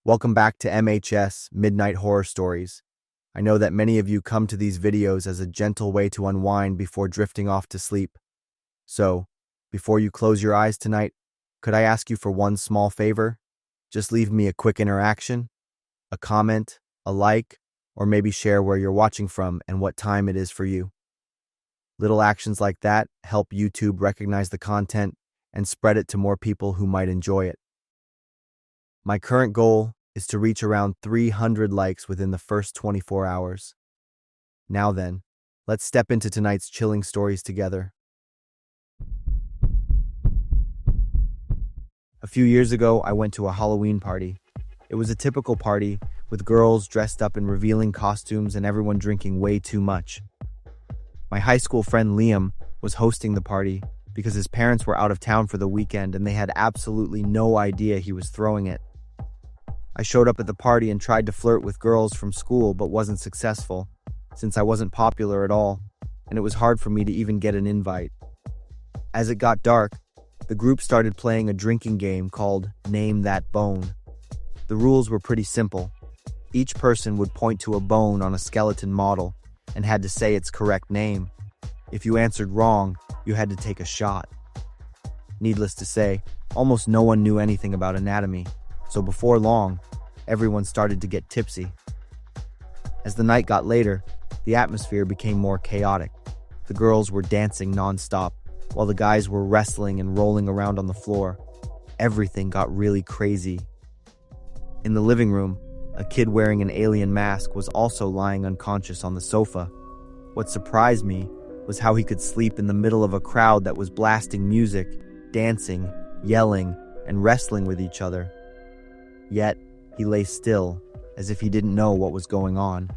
Welcome back to MHS Midnight Horror Stories. I know that many of you come to these videos as a gentle way to unwind before drifting off to sleep. So, before you close your eyes tonight, could I ask you for one small favor? Just leave me a quick interaction, a comment, a like, or maybe share where you're watching from and what time it is for you. Little actions like that help YouTube recognize the content and spread it to more people who might enjoy it. My current goal is to reach around 300 likes within the first 24 hours. Now then, let's step into tonight's chilling stories together. A few years ago, I went to a Halloween party. It was a typical party with girls dressed up in revealing costumes and everyone drinking way too much. My high school friend Liam was hosting the party because his parents were out of town for the weekend and they had absolutely no idea he was throwing it. I showed up at the party and tried to flirt with girls from school but wasn't successful, since I wasn't popular at all, and it was hard for me to even get an invite. As it got dark, the group started playing a drinking game called Name That Bone. The rules were pretty simple. Each person would point to a bone on a skeleton model and had to say its correct name. If you answered wrong, you had to take a shot. Needless to say, almost no one knew anything about anatomy, so before long, everyone started to get tipsy. As the night got later, the atmosphere became more chaotic. The girls were dancing non-stop, while the guys were wrestling and rolling around on the floor. Everything got really crazy. In the living room, a kid wearing an alien mask was also lying unconscious on the sofa. What surprised me was how he could sleep in the middle of a crowd that was blasting music, dancing, yelling, and wrestling with each other. Yet, he lay still, as if he didn't know what was going on.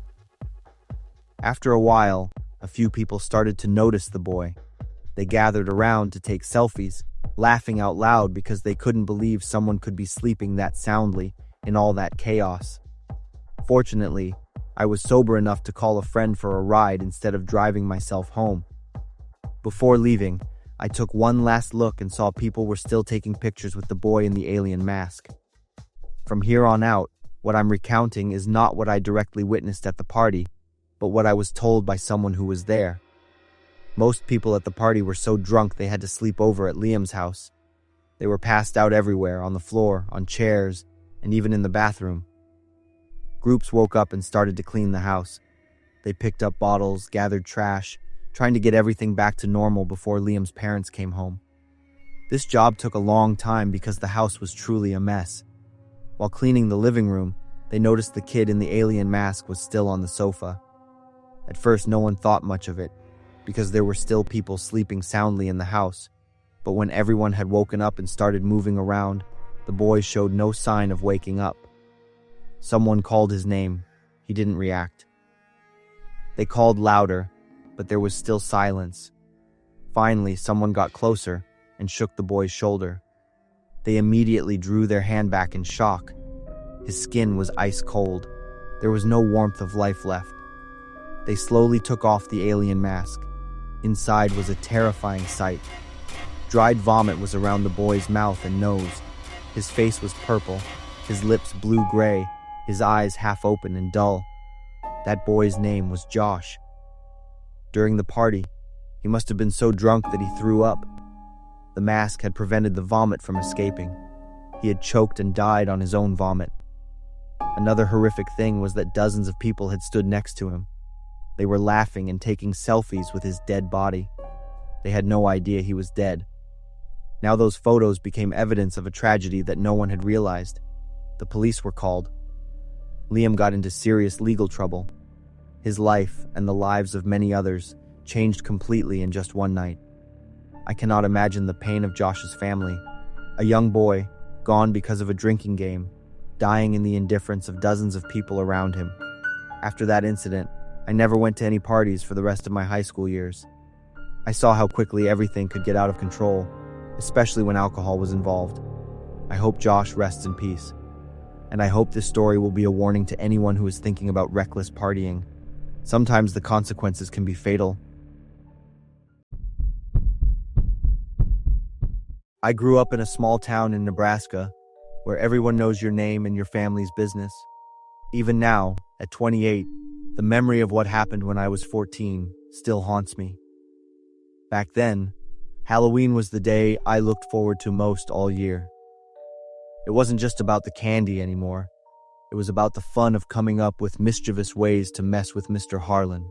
After a while, a few people started to notice the boy. They gathered around to take selfies, laughing out loud because they couldn't believe someone could be sleeping that soundly in all that chaos. Fortunately, I was sober enough to call a friend for a ride instead of driving myself home. Before leaving, I took one last look and saw people were still taking pictures with the boy in the alien mask. From here on out, what I'm recounting is not what I directly witnessed at the party, but what I was told by someone who was there. Most people at the party were so drunk they had to sleep over at Liam's house. They were passed out everywhere, on the floor, on chairs, and even in the bathroom. Groups woke up and started to clean the house. They picked up bottles, gathered trash, trying to get everything back to normal before Liam's parents came home. This job took a long time because the house was truly a mess. While cleaning the living room, they noticed the kid in the alien mask was still on the sofa. At first, no one thought much of it, because there were still people sleeping soundly in the house. But when everyone had woken up and started moving around, the boy showed no sign of waking up. Someone called his name. He didn't react. They called louder, but there was still silence. Finally, someone got closer and shook the boy's shoulder. They immediately drew their hand back in shock. His skin was ice cold. There was no warmth of life left. They slowly took off the alien mask. Inside was a terrifying sight. Dried vomit was around the boy's mouth and nose. His face was purple, his lips blue-gray, his eyes half open and dull. That boy's name was Josh. During the party, he must have been so drunk that he threw up. The mask had prevented the vomit from escaping. He had choked and died on his own vomit. Another horrific thing was that dozens of people had stood next to him. They were laughing and taking selfies with his dead body. They had no idea he was dead. Now those photos became evidence of a tragedy that no one had realized. The police were called. Liam got into serious legal trouble. His life and the lives of many others changed completely in just one night. I cannot imagine the pain of Josh's family. A young boy, gone because of a drinking game, dying in the indifference of dozens of people around him. After that incident, I never went to any parties for the rest of my high school years. I saw how quickly everything could get out of control, especially when alcohol was involved. I hope Josh rests in peace. And I hope this story will be a warning to anyone who is thinking about reckless partying. Sometimes the consequences can be fatal. I grew up in a small town in Nebraska. where everyone knows your name and your family's business. Even now, at 28, the memory of what happened when I was 14 still haunts me. Back then, Halloween was the day I looked forward to most all year. It wasn't just about the candy anymore. It was about the fun of coming up with mischievous ways to mess with Mr. Harlan.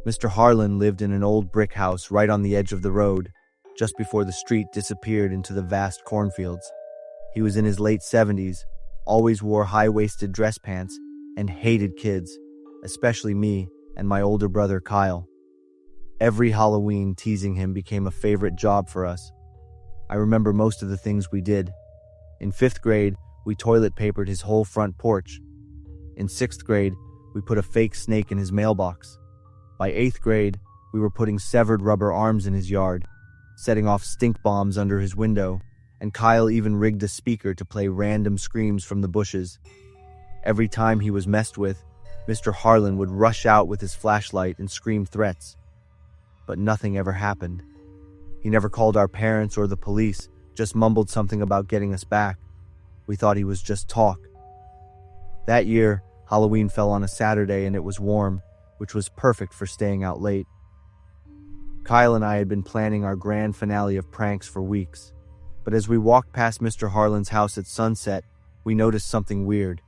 Mr. Harlan lived in an old brick house right on the edge of the road, just before the street disappeared into the vast cornfields. He was in his late 70s, always wore high-waisted dress pants, and hated kids, especially me and my older brother Kyle. Every Halloween, teasing him became a favorite job for us. I remember most of the things we did. In 5th grade, we toilet papered his whole front porch. In 6th grade, we put a fake snake in his mailbox. By 8th grade, we were putting severed rubber arms in his yard, setting off stink bombs under his window, and Kyle even rigged a speaker to play random screams from the bushes. Every time he was messed with, Mr. Harlan would rush out with his flashlight and scream threats. But nothing ever happened. He never called our parents or the police, just mumbled something about getting us back. We thought he was just talk. That year, Halloween fell on a Saturday and it was warm, which was perfect for staying out late. Kyle and I had been planning our grand finale of pranks for weeks. But as we walked past Mr. Harlan's house at sunset, we noticed something weird.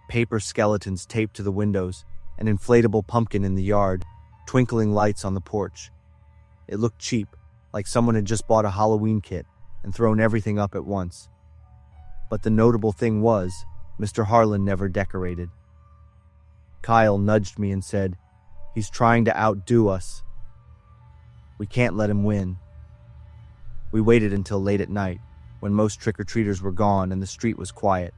Paper skeletons taped to the windows, an inflatable pumpkin in the yard, twinkling lights on the porch. It looked cheap, like someone had just bought a Halloween kit and thrown everything up at once. But the notable thing was, Mr. Harlan never decorated. Kyle nudged me and said, "He's trying to outdo us. We can't let him win." We waited until late at night, when most trick-or-treaters were gone and the street was quiet.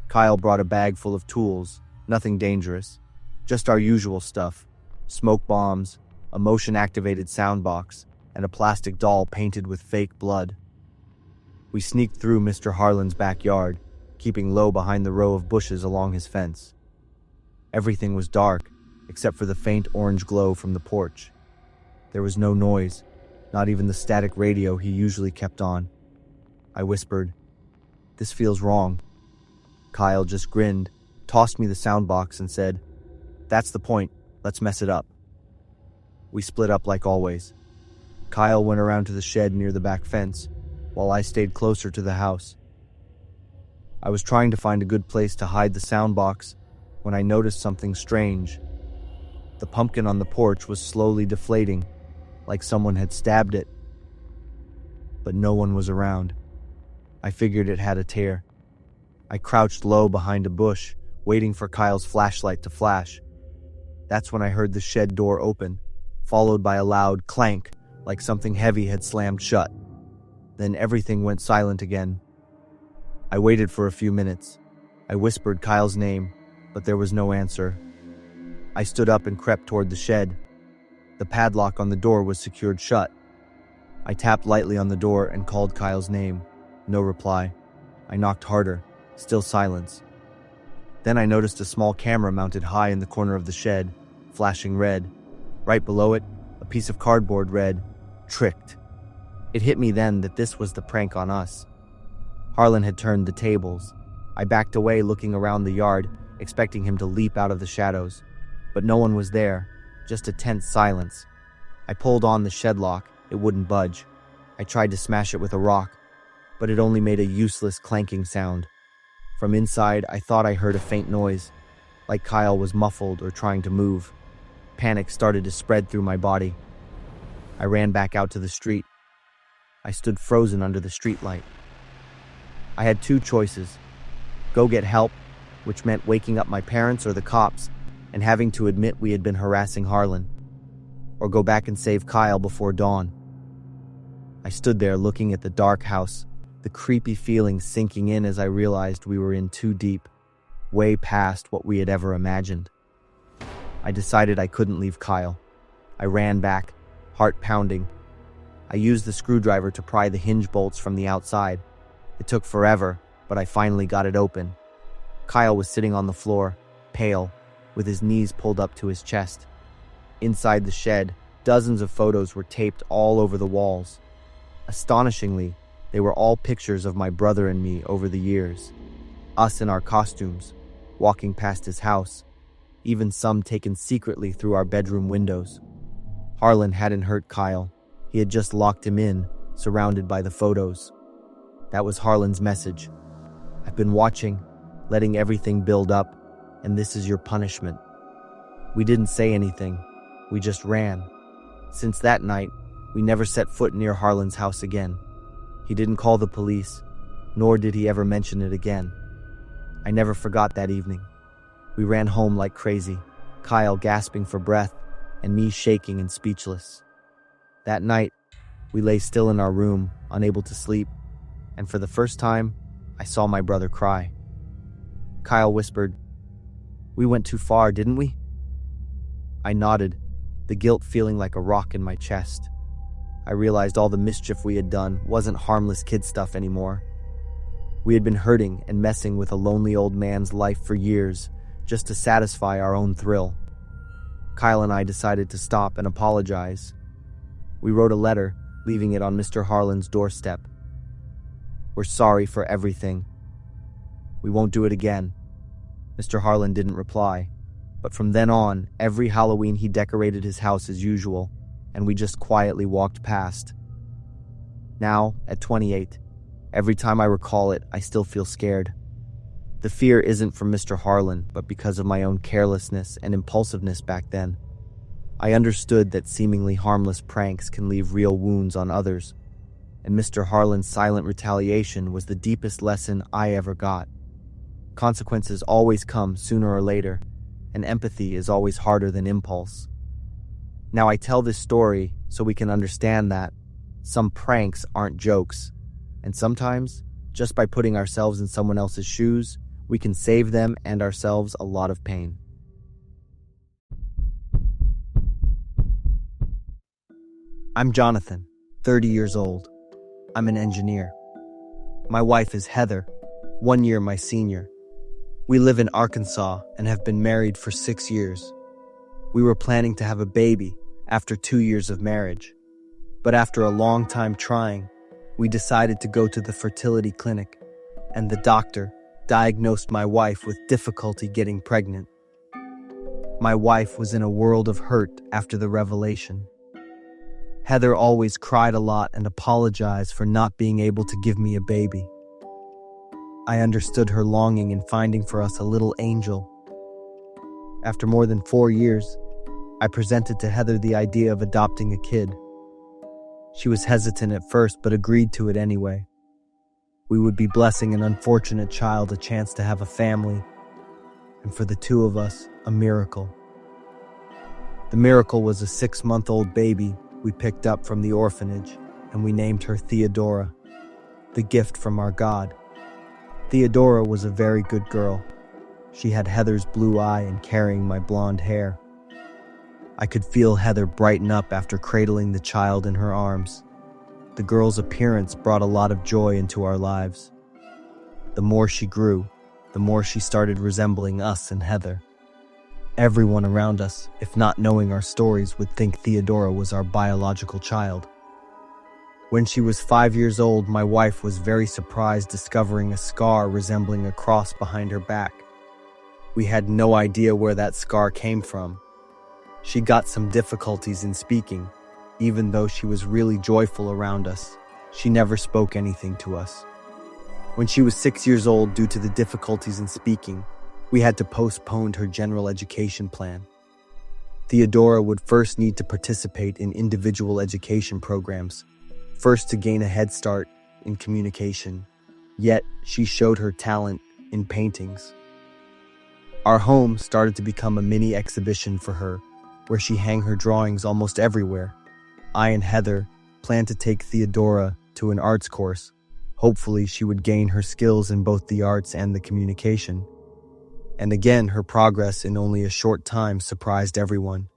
Kyle brought a bag full of tools, nothing dangerous, just our usual stuff: smoke bombs, a motion-activated sound box, and a plastic doll painted with fake blood. We sneaked through Mr. Harlan's backyard, keeping low behind the row of bushes along his fence. Everything was dark, except for the faint orange glow from the porch. There was no noise, not even the static radio he usually kept on. I whispered, "This feels wrong." Kyle just grinned, tossed me the sound box, and said, "That's the point, let's mess it up." We split up like always. Kyle went around to the shed near the back fence, while I stayed closer to the house. I was trying to find a good place to hide the sound box when I noticed something strange. The pumpkin on the porch was slowly deflating, like someone had stabbed it. But no one was around. I figured it had a tear. I crouched low behind a bush, waiting for Kyle's flashlight to flash. That's when I heard the shed door open, followed by a loud clank, like something heavy had slammed shut. Then everything went silent again. I waited for a few minutes. I whispered Kyle's name, but there was no answer. I stood up and crept toward the shed. The padlock on the door was secured shut. I tapped lightly on the door and called Kyle's name. No reply. I knocked harder. Still silence. Then I noticed a small camera mounted high in the corner of the shed, flashing red. Right below it, a piece of cardboard read, "Tricked." It hit me then that this was the prank on us. Harlan had turned the tables. I backed away, looking around the yard, expecting him to leap out of the shadows. But no one was there, just a tense silence. I pulled on the shed lock. It wouldn't budge. I tried to smash it with a rock, but it only made a useless clanking sound. From inside, I thought I heard a faint noise, like Kyle was muffled or trying to move. Panic started to spread through my body. I ran back out to the street. I stood frozen under the streetlight. I had two choices: go get help, which meant waking up my parents or the cops and having to admit we had been harassing Harlan, or go back and save Kyle before dawn. I stood there looking at the dark house, the creepy feeling sinking in as I realized we were in too deep, way past what we had ever imagined. I decided I couldn't leave Kyle. I ran back, heart pounding. I used the screwdriver to pry the hinge bolts from the outside. It took forever, but I finally got it open. Kyle was sitting on the floor, pale, with his knees pulled up to his chest. Inside the shed, dozens of photos were taped all over the walls. Astonishingly, They were all pictures of my brother and me over the years. Us in our costumes, walking past his house, even some taken secretly through our bedroom windows. Harlan hadn't hurt Kyle. He had just locked him in, surrounded by the photos. That was Harlan's message. I've been watching, letting everything build up, and this is your punishment. We didn't say anything. We just ran. Since that night, we never set foot near Harlan's house again. He didn't call the police, nor did he ever mention it again. I never forgot that evening. We ran home like crazy, Kyle gasping for breath, and me shaking and speechless. That night, we lay still in our room, unable to sleep, and for the first time, I saw my brother cry. Kyle whispered, "We went too far, didn't we?" I nodded, the guilt feeling like a rock in my chest. I realized all the mischief we had done wasn't harmless kid stuff anymore. We had been hurting and messing with a lonely old man's life for years, just to satisfy our own thrill. Kyle and I decided to stop and apologize. We wrote a letter, leaving it on Mr. Harlan's doorstep. "We're sorry for everything. We won't do it again." Mr. Harlan didn't reply, but from then on, every Halloween he decorated his house as usual, and we just quietly walked past. Now, at 28, every time I recall it, I still feel scared. The fear isn't from Mr. Harlan, but because of my own carelessness and impulsiveness back then. I understood that seemingly harmless pranks can leave real wounds on others, and Mr. Harlan's silent retaliation was the deepest lesson I ever got. Consequences always come sooner or later, and empathy is always harder than impulse. Now I tell this story so we can understand that some pranks aren't jokes, and sometimes, just by putting ourselves in someone else's shoes, we can save them and ourselves a lot of pain. I'm Jonathan, 30 years old. I'm an engineer. My wife is Heather, 1 year my senior. We live in Arkansas and have been married for 6 years. We were planning to have a baby after 2 years of marriage. But after a long time trying, we decided to go to the fertility clinic, and the doctor diagnosed my wife with difficulty getting pregnant. My wife was in a world of hurt after the revelation. Heather always cried a lot and apologized for not being able to give me a baby. I understood her longing in finding for us a little angel. After more than 4 years, I presented to Heather the idea of adopting a kid. She was hesitant at first, but agreed to it anyway. We would be blessing an unfortunate child a chance to have a family, and for the two of us, a miracle. The miracle was a 6-month-old baby we picked up from the orphanage, and we named her Theodora, the gift from our God. Theodora was a very good girl. She had Heather's blue eye and carrying my blonde hair. I could feel Heather brighten up after cradling the child in her arms. The girl's appearance brought a lot of joy into our lives. The more she grew, the more she started resembling us and Heather. Everyone around us, if not knowing our stories, would think Theodora was our biological child. When she was 5 years old, my wife was very surprised discovering a scar resembling a cross behind her back. We had no idea where that scar came from. She got some difficulties in speaking. Even though she was really joyful around us, she never spoke anything to us. When she was 6 years old, due to the difficulties in speaking, we had to postpone her general education plan. Theodora would first need to participate in individual education programs, first to gain a head start in communication, yet she showed her talent in paintings. Our home started to become a mini exhibition for her, where she hung her drawings almost everywhere. I and Heather planned to take Theodora to an arts course. Hopefully she would gain her skills in both the arts and the communication. And again, her progress in only a short time surprised everyone.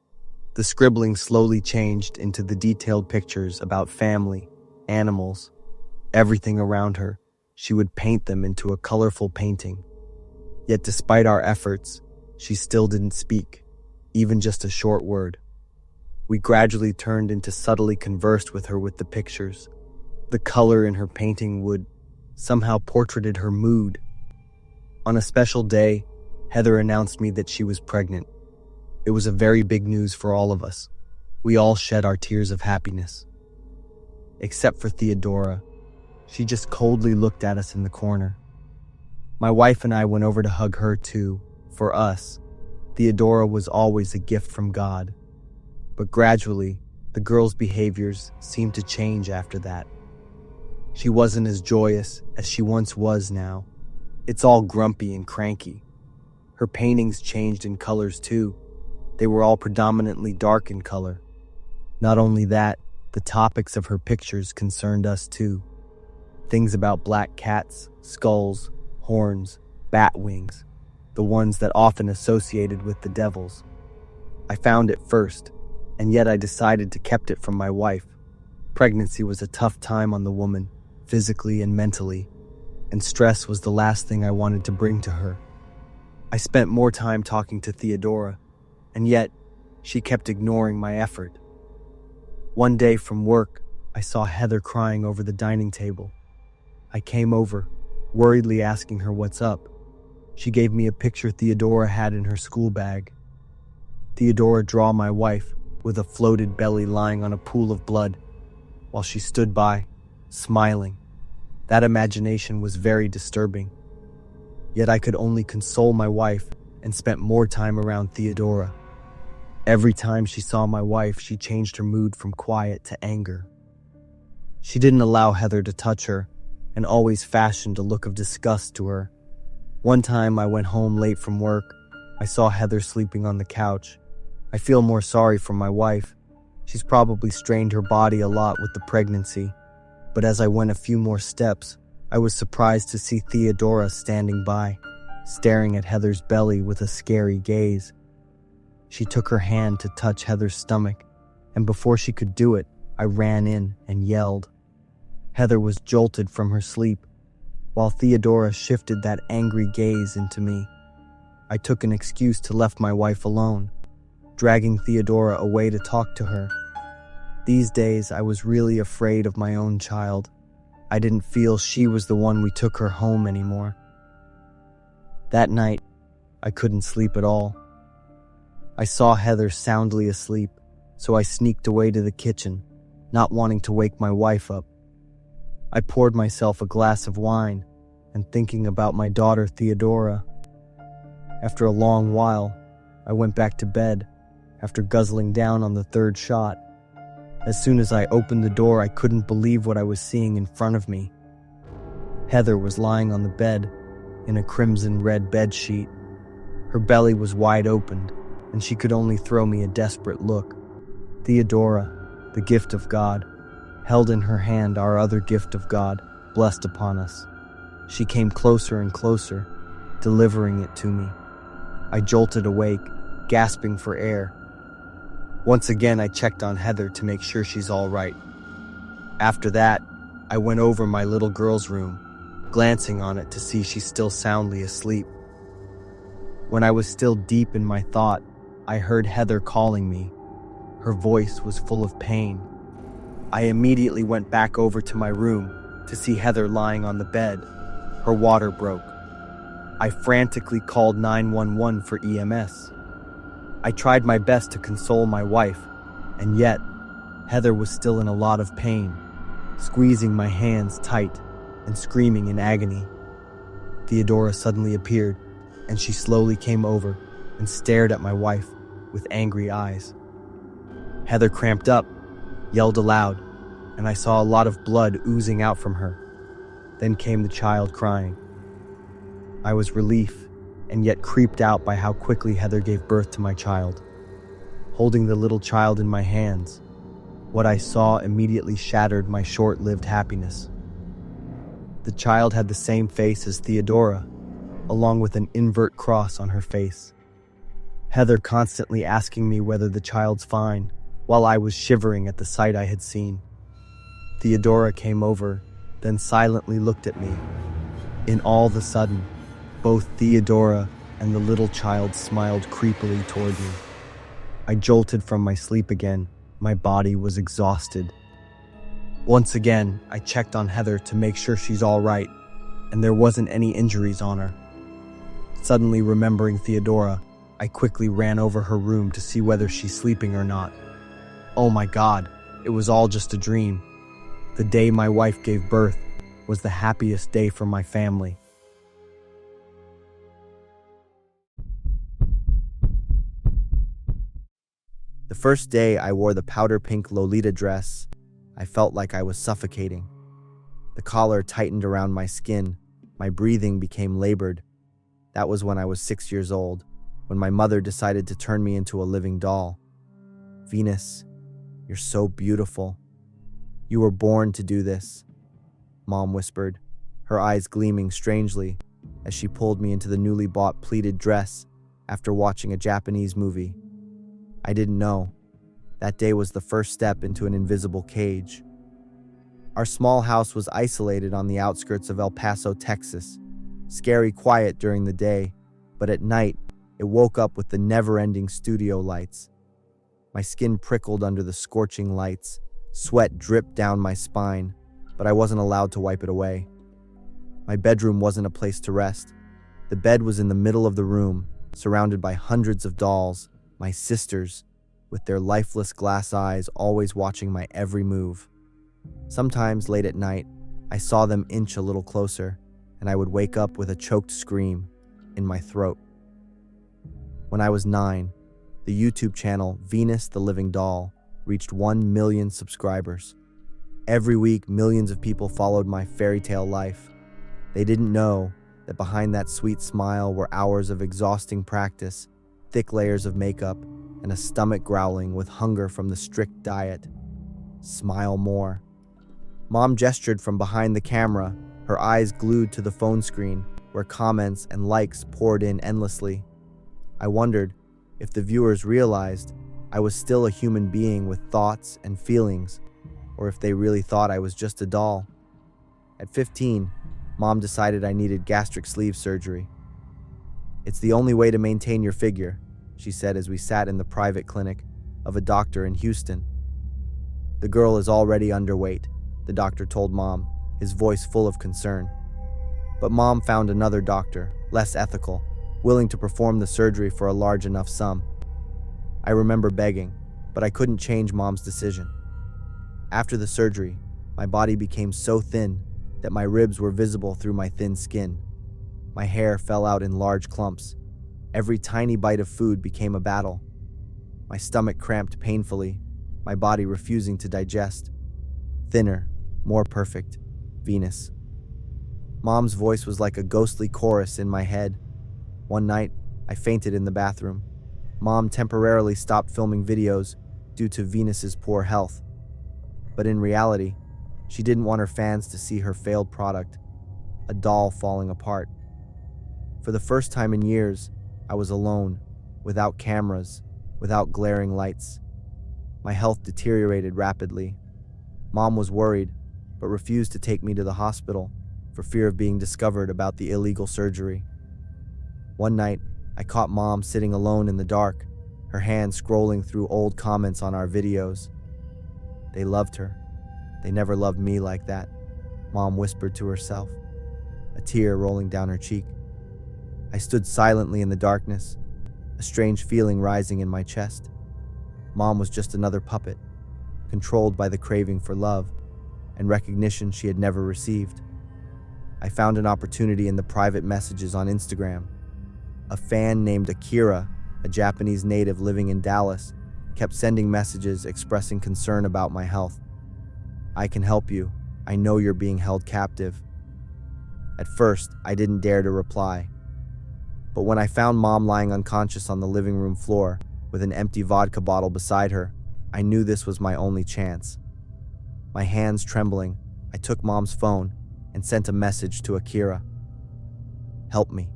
The scribbling slowly changed into the detailed pictures about family, animals, everything around her. She would paint them into a colorful painting. Yet despite our efforts, she still didn't speak, even just a short word. We gradually turned into subtly conversed with her with the pictures. The color in her painting would somehow portraited her mood. On a special day, Heather announced me that she was pregnant. It was a very big news for all of us. We all shed our tears of happiness. Except for Theodora. She just coldly looked at us in the corner. My wife and I went over to hug her too. For us, Theodora was always a gift from God. But gradually, the girl's behaviors seemed to change after that. She wasn't as joyous as she once was now. It's all grumpy and cranky. Her paintings changed in colors too. They were all predominantly dark in color. Not only that, the topics of her pictures concerned us too. Things about black cats, skulls, horns, bat wings, the ones that often associated with the devils. I found it first, and yet I decided to keep it from my wife. Pregnancy was a tough time on the woman, physically and mentally, and stress was the last thing I wanted to bring to her. I spent more time talking to Theodora, and yet she kept ignoring my effort. One day from work, I saw Heather crying over the dining table. I came over, worriedly asking her what's up. She gave me a picture Theodora had in her school bag. Theodora drew my wife with a floated belly lying on a pool of blood, while she stood by, smiling. That imagination was very disturbing. Yet I could only console my wife and spent more time around Theodora. Every time she saw my wife, she changed her mood from quiet to anger. She didn't allow Heather to touch her and always fashioned a look of disgust to her. One time I went home late from work. I saw Heather sleeping on the couch. I feel more sorry for my wife. She's probably strained her body a lot with the pregnancy. But as I went a few more steps, I was surprised to see Theodora standing by, staring at Heather's belly with a scary gaze. She took her hand to touch Heather's stomach, and before she could do it, I ran in and yelled. Heather was jolted from her sleep, while Theodora shifted that angry gaze into me. I took an excuse to leave my wife alone, dragging Theodora away to talk to her. These days, I was really afraid of my own child. I didn't feel she was the one we took her home anymore. That night, I couldn't sleep at all. I saw Heather soundly asleep, so I sneaked away to the kitchen, not wanting to wake my wife up. I poured myself a glass of wine and thinking about my daughter Theodora. After a long while, I went back to bed after guzzling down on the third shot. As soon as I opened the door, I couldn't believe what I was seeing in front of me. Heather was lying on the bed in a crimson-red bedsheet. Her belly was wide open, and she could only throw me a desperate look. Theodora, the gift of God, held in her hand our other gift of God, blessed upon us. She came closer and closer, delivering it to me. I jolted awake, gasping for air. Once again, I checked on Heather to make sure she's all right. After that, I went over my little girl's room, glancing on it to see she's still soundly asleep. When I was still deep in my thought, I heard Heather calling me. Her voice was full of pain. I immediately went back over to my room to see Heather lying on the bed. Her water broke. I frantically called 911 for EMS. I tried my best to console my wife, and yet, Heather was still in a lot of pain, squeezing my hands tight and screaming in agony. Theodora suddenly appeared, and she slowly came over and stared at my wife with angry eyes. Heather cramped up, yelled aloud, and I saw a lot of blood oozing out from her. Then came the child crying. I was relieved and yet creeped out by how quickly Heather gave birth to my child. Holding the little child in my hands, what I saw immediately shattered my short-lived happiness. The child had the same face as Theodora, along with an invert cross on her face. Heather constantly asking me whether the child's fine, while I was shivering at the sight I had seen. Theodora came over, then silently looked at me. In all the sudden, both Theodora and the little child smiled creepily toward me. I jolted from my sleep again. My body was exhausted. Once again, I checked on Heather to make sure she's all right, and there wasn't any injuries on her. Suddenly remembering Theodora, I quickly ran over her room to see whether she's sleeping or not. Oh my God, it was all just a dream. The day my wife gave birth was the happiest day for my family. The first day I wore the powder pink Lolita dress, I felt like I was suffocating. The collar tightened around my skin, my breathing became labored. That was when I was 6 years old, when my mother decided to turn me into a living doll. "Venus, you're so beautiful. You were born to do this," Mom whispered, her eyes gleaming strangely as she pulled me into the newly bought pleated dress after watching a Japanese movie. I didn't know. That day was the first step into an invisible cage. Our small house was isolated on the outskirts of El Paso, Texas. Scary quiet during the day, but at night, it woke up with the never-ending studio lights. My skin prickled under the scorching lights, sweat dripped down my spine, but I wasn't allowed to wipe it away. My bedroom wasn't a place to rest. The bed was in the middle of the room, surrounded by hundreds of dolls, my sisters, with their lifeless glass eyes always watching my every move. Sometimes late at night, I saw them inch a little closer, and I would wake up with a choked scream in my throat. When I was 9, the YouTube channel Venus the Living Doll reached 1 million subscribers. Every week, millions of people followed my fairy tale life. They didn't know that behind that sweet smile were hours of exhausting practice, thick layers of makeup, and a stomach growling with hunger from the strict diet. Smile more. Mom gestured from behind the camera, her eyes glued to the phone screen, where comments and likes poured in endlessly. I wondered if the viewers realized I was still a human being with thoughts and feelings, or if they really thought I was just a doll. At 15, Mom decided I needed gastric sleeve surgery. "It's the only way to maintain your figure," she said as we sat in the private clinic of a doctor in Houston. "The girl is already underweight," the doctor told Mom, his voice full of concern. But Mom found another doctor, less ethical, willing to perform the surgery for a large enough sum. I remember begging, but I couldn't change Mom's decision. After the surgery, my body became so thin that my ribs were visible through my thin skin. My hair fell out in large clumps. Every tiny bite of food became a battle. My stomach cramped painfully, my body refusing to digest. Thinner, more perfect, Venus. Mom's voice was like a ghostly chorus in my head. One night, I fainted in the bathroom. Mom temporarily stopped filming videos due to Venus's poor health. But in reality, she didn't want her fans to see her failed product, a doll falling apart. For the first time in years, I was alone, without cameras, without glaring lights. My health deteriorated rapidly. Mom was worried, but refused to take me to the hospital for fear of being discovered about the illegal surgery. One night, I caught Mom sitting alone in the dark, her hand scrolling through old comments on our videos. "They loved her. They never loved me like that," Mom whispered to herself, a tear rolling down her cheek. I stood silently in the darkness, a strange feeling rising in my chest. Mom was just another puppet, controlled by the craving for love and recognition she had never received. I found an opportunity in the private messages on Instagram. A fan named Akira, a Japanese native living in Dallas, kept sending messages expressing concern about my health. "I can help you. I know you're being held captive." At first, I didn't dare to reply. But when I found Mom lying unconscious on the living room floor with an empty vodka bottle beside her, I knew this was my only chance. My hands trembling, I took Mom's phone and sent a message to Akira. "Help me."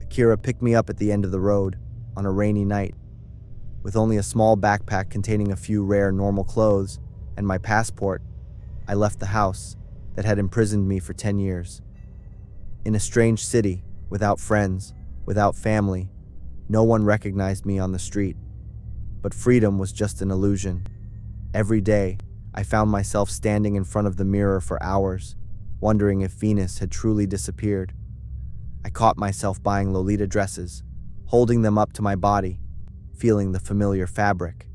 Akira picked me up at the end of the road on a rainy night. With only a small backpack containing a few rare normal clothes and my passport, I left the house that had imprisoned me for 10 years. In a strange city, without friends, without family, no one recognized me on the street. But freedom was just an illusion. Every day, I found myself standing in front of the mirror for hours, wondering if Venus had truly disappeared. I caught myself buying Lolita dresses, holding them up to my body, feeling the familiar fabric.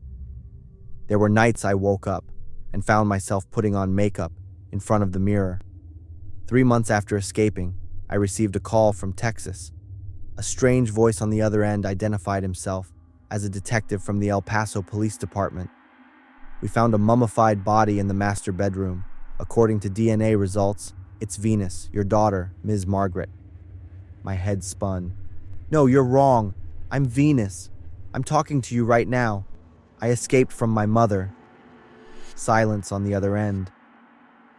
There were nights I woke up and found myself putting on makeup in front of the mirror. 3 months after escaping, I received a call from Texas. A strange voice on the other end identified himself as a detective from the El Paso Police Department. We found a mummified body in the master bedroom. According to DNA results, it's Venus, your daughter, Ms. Margaret. My head spun. No, you're wrong. I'm Venus. I'm talking to you right now. I escaped from my mother. Silence on the other end.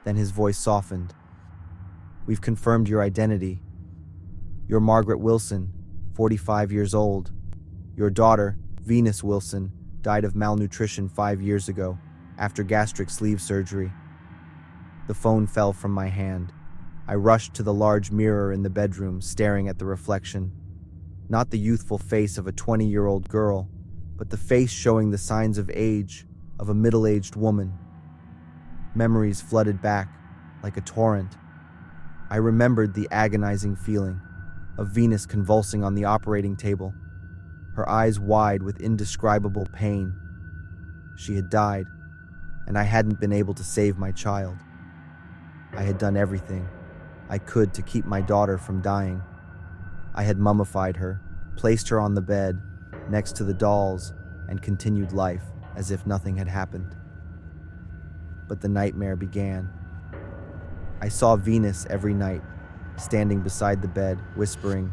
Then his voice softened. We've confirmed your identity. You're Margaret Wilson, 45 years old. Your daughter, Venus Wilson, died of malnutrition 5 years ago after gastric sleeve surgery. The phone fell from my hand. I rushed to the large mirror in the bedroom, staring at the reflection. Not the youthful face of a 20-year-old girl, but the face showing the signs of age of a middle-aged woman. Memories flooded back like a torrent. I remembered the agonizing feeling of Venus convulsing on the operating table, her eyes wide with indescribable pain. She had died, and I hadn't been able to save my child. I had done everything I could to keep my daughter from dying. I had mummified her, placed her on the bed next to the dolls, and continued life as if nothing had happened. But the nightmare began. I saw Venus every night, standing beside the bed, whispering,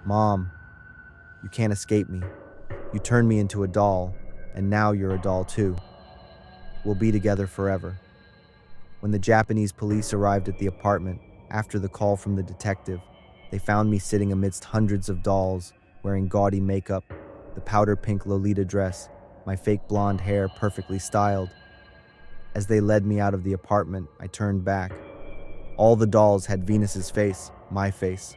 "Mom, you can't escape me. You turned me into a doll, and now you're a doll too. We'll be together forever." When the Japanese police arrived at the apartment after the call from the detective, they found me sitting amidst hundreds of dolls, wearing gaudy makeup, the powder pink Lolita dress, my fake blonde hair perfectly styled. As they led me out of the apartment, I turned back. All the dolls had Venus's face, my face.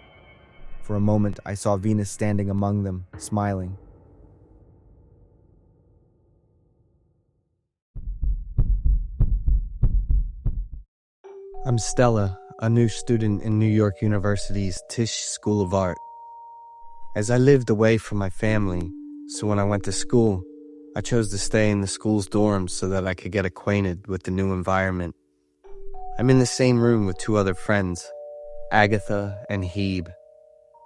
For a moment, I saw Venus standing among them, smiling. I'm Stella, a new student in New York University's Tisch School of Art. As I lived away from my family, so when I went to school, I chose to stay in the school's dorms so that I could get acquainted with the new environment. I'm in the same room with 2 other friends, Agatha and Hebe.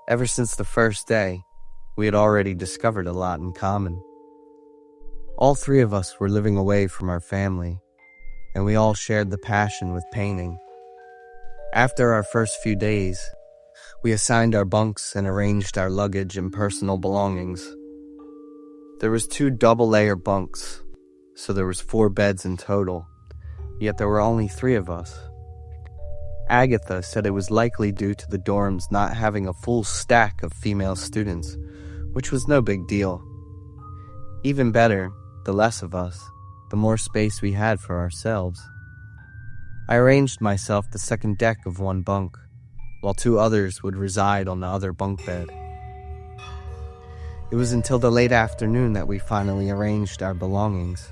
Ever since the first day, we had already discovered a lot in common. All 3 of us were living away from our family, and we all shared the passion with painting. After our first few days, we assigned our bunks and arranged our luggage and personal belongings. There was 2 double-layer bunks, so there was 4 beds in total, yet there were only 3 of us. Agatha said it was likely due to the dorms not having a full stack of female students, which was no big deal. Even better, the less of us, the more space we had for ourselves. I arranged myself the second deck of one bunk, while 2 others would reside on the other bunk bed. It was until the late afternoon that we finally arranged our belongings.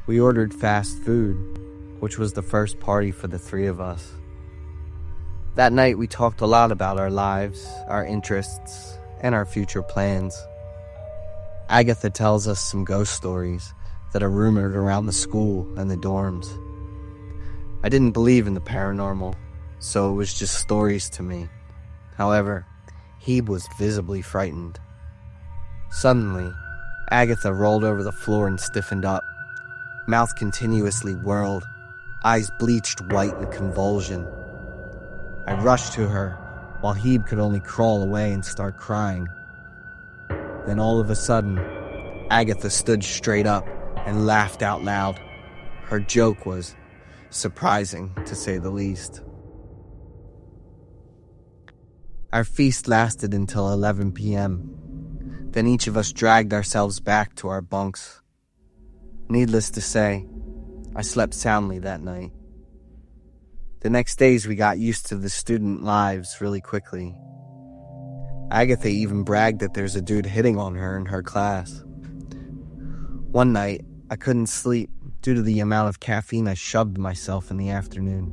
We ordered fast food, which was the first party for the 3 of us. That night we talked a lot about our lives, our interests, and our future plans. Agatha tells us some ghost stories that are rumored around the school and the dorms. I didn't believe in the paranormal, so it was just stories to me. However, Hebe was visibly frightened. Suddenly, Agatha rolled over the floor and stiffened up. Mouth continuously whirled, eyes bleached white in convulsion. I rushed to her, while Hebe could only crawl away and start crying. Then all of a sudden, Agatha stood straight up and laughed out loud. Her joke was surprising, to say the least. Our feast lasted until 11 p.m. Then each of us dragged ourselves back to our bunks. Needless to say, I slept soundly that night. The next days we got used to the student lives really quickly. Agatha even bragged that there's a dude hitting on her in her class. One night, I couldn't sleep due to the amount of caffeine I shoved myself in the afternoon.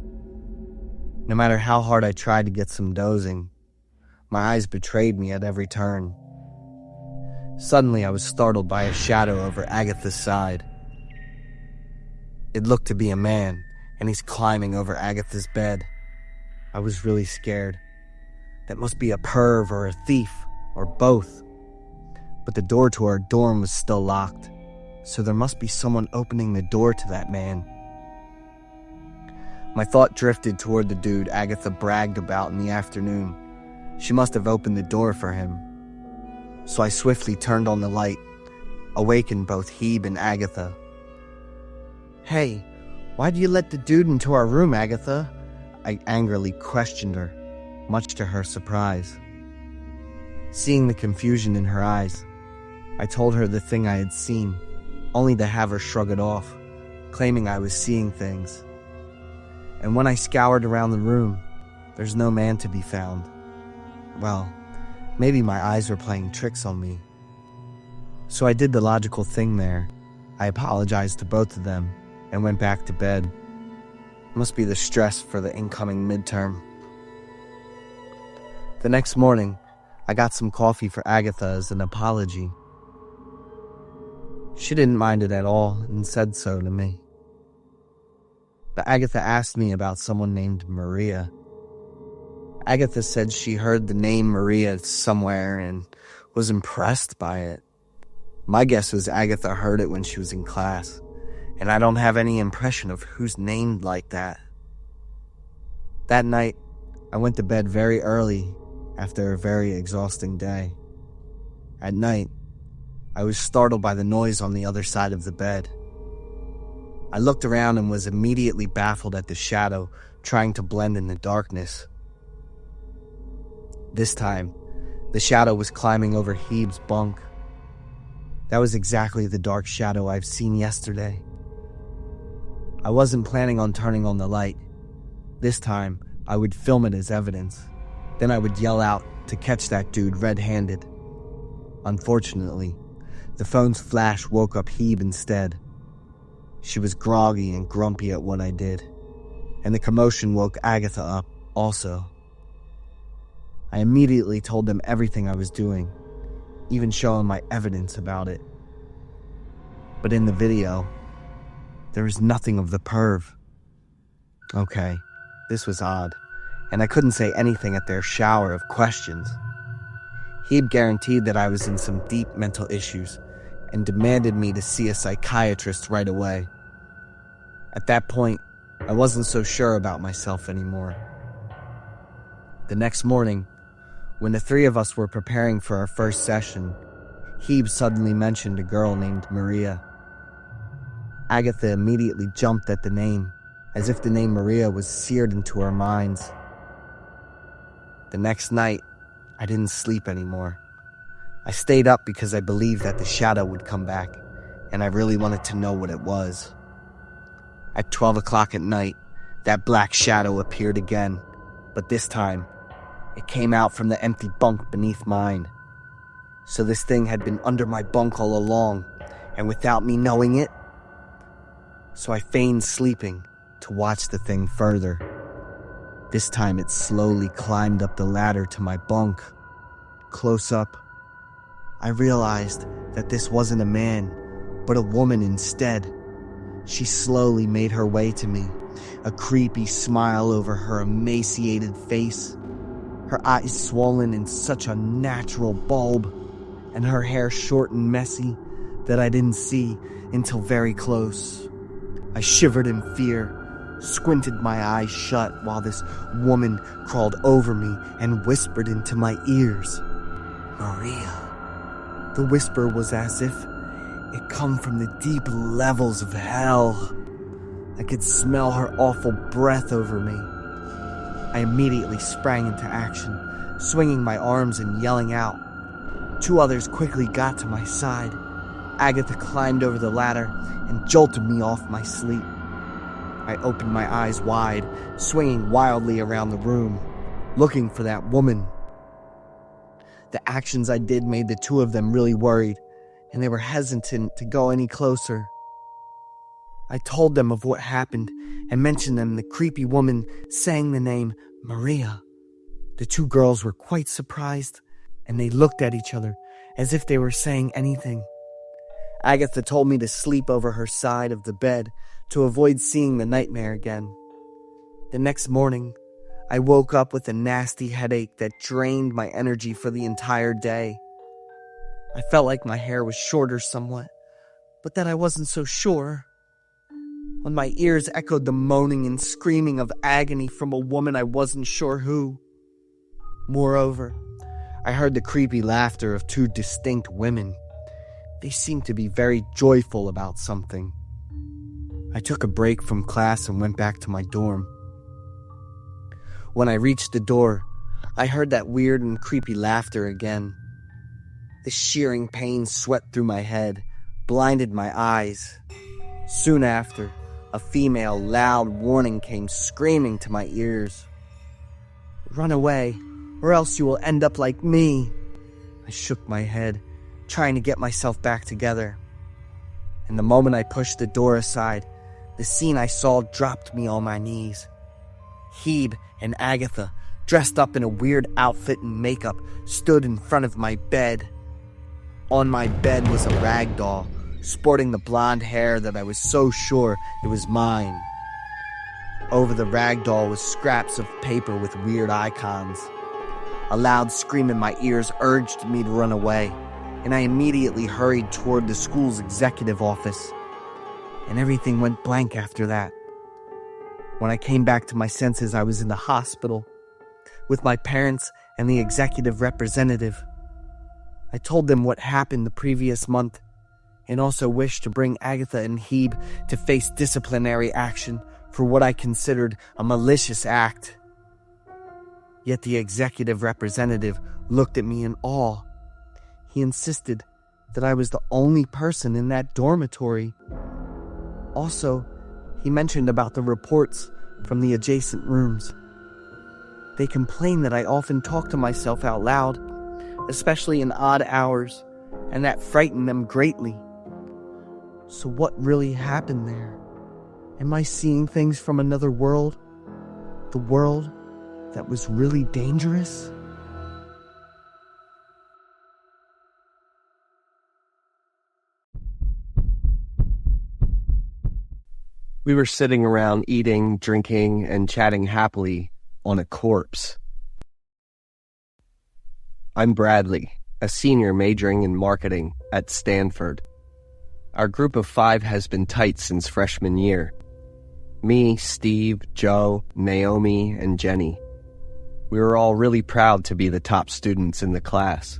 No matter how hard I tried to get some dozing, my eyes betrayed me at every turn. Suddenly, I was startled by a shadow over Agatha's side. It looked to be a man, and he's climbing over Agatha's bed. I was really scared. That must be a perv or a thief, or both. But the door to our dorm was still locked, so there must be someone opening the door to that man. My thought drifted toward the dude Agatha bragged about in the afternoon. She must have opened the door for him. So I swiftly turned on the light, awakened both Hebe and Agatha. "Hey, why'd you let the dude into our room, Agatha?" I angrily questioned her, much to her surprise. Seeing the confusion in her eyes, I told her the thing I had seen, only to have her shrug it off, claiming I was seeing things. And when I scoured around the room, there's no man to be found. Well, maybe my eyes were playing tricks on me. So I did the logical thing there. I apologized to both of them and went back to bed. Must be the stress for the incoming midterm. The next morning, I got some coffee for Agatha as an apology. She didn't mind it at all and said so to me. But Agatha asked me about someone named Maria. Agatha said she heard the name Maria somewhere and was impressed by it. My guess was Agatha heard it when she was in class, and I don't have any impression of who's named like that. That night, I went to bed very early after a very exhausting day. At night, I was startled by the noise on the other side of the bed. I looked around and was immediately baffled at the shadow trying to blend in the darkness. This time, the shadow was climbing over Hebe's bunk. That was exactly the dark shadow I've seen yesterday. I wasn't planning on turning on the light. This time, I would film it as evidence. Then I would yell out to catch that dude red-handed. Unfortunately, the phone's flash woke up Hebe instead. She was groggy and grumpy at what I did, and the commotion woke Agatha up also. I immediately told them everything I was doing, even showing my evidence about it. But in the video, there was nothing of the perv. Okay, this was odd, and I couldn't say anything at their shower of questions. Hebe guaranteed that I was in some deep mental issues and demanded me to see a psychiatrist right away. At that point, I wasn't so sure about myself anymore. The next morning, when the three of us were preparing for our first session, Hebe suddenly mentioned a girl named Maria. Agatha immediately jumped at the name, as if the name Maria was seared into our minds. The next night, I didn't sleep anymore. I stayed up because I believed that the shadow would come back, and I really wanted to know what it was. At 12 o'clock at night, that black shadow appeared again, but this time, it came out from the empty bunk beneath mine. So this thing had been under my bunk all along, and without me knowing it. So I feigned sleeping to watch the thing further. This time it slowly climbed up the ladder to my bunk. Close up, I realized that this wasn't a man, but a woman instead. She slowly made her way to me, a creepy smile over her emaciated face, her eyes swollen in such a natural bulb, and her hair short and messy that I didn't see until very close. I shivered in fear, squinted my eyes shut while this woman crawled over me and whispered into my ears, "Maria." The whisper was as if it come from the deep levels of hell. I could smell her awful breath over me. I immediately sprang into action, swinging my arms and yelling out. Two others quickly got to my side. Agatha climbed over the ladder and jolted me off my sleep. I opened my eyes wide, swinging wildly around the room, looking for that woman. The actions I did made the two of them really worried, and they were hesitant to go any closer. I told them of what happened and mentioned them the creepy woman saying the name Maria. The two girls were quite surprised, and they looked at each other as if they were saying anything. Agatha told me to sleep over her side of the bed to avoid seeing the nightmare again. The next morning, I woke up with a nasty headache that drained my energy for the entire day. I felt like my hair was shorter somewhat, but that I wasn't so sure. When my ears echoed the moaning and screaming of agony from a woman I wasn't sure who. Moreover, I heard the creepy laughter of two distinct women. They seemed to be very joyful about something. I took a break from class and went back to my dorm. When I reached the door, I heard that weird and creepy laughter again. The shearing pain swept through my head, blinded my eyes. Soon after, a female loud warning came screaming to my ears. "Run away, or else you will end up like me." I shook my head, trying to get myself back together. And the moment I pushed the door aside, the scene I saw dropped me on my knees. Hebe and Agatha, dressed up in a weird outfit and makeup, stood in front of my bed. On my bed was a rag doll, sporting the blonde hair that I was so sure it was mine. Over the rag doll was scraps of paper with weird icons. A loud scream in my ears urged me to run away, and I immediately hurried toward the school's executive office. And everything went blank after that. When I came back to my senses, I was in the hospital with my parents and the executive representative. I told them what happened the previous month and also wished to bring Agatha and Hebe to face disciplinary action for what I considered a malicious act. Yet the executive representative looked at me in awe. He insisted that I was the only person in that dormitory. Also, he mentioned about the reports from the adjacent rooms. They complained that I often talk to myself out loud, especially in odd hours, and that frightened them greatly. So what really happened there? Am I seeing things from another world? The world that was really dangerous? We were sitting around eating, drinking, and chatting happily on a corpse. I'm Bradley, a senior majoring in marketing at Stanford. Our group of 5 has been tight since freshman year. Me, Steve, Joe, Naomi, and Jenny. We were all really proud to be the top students in the class.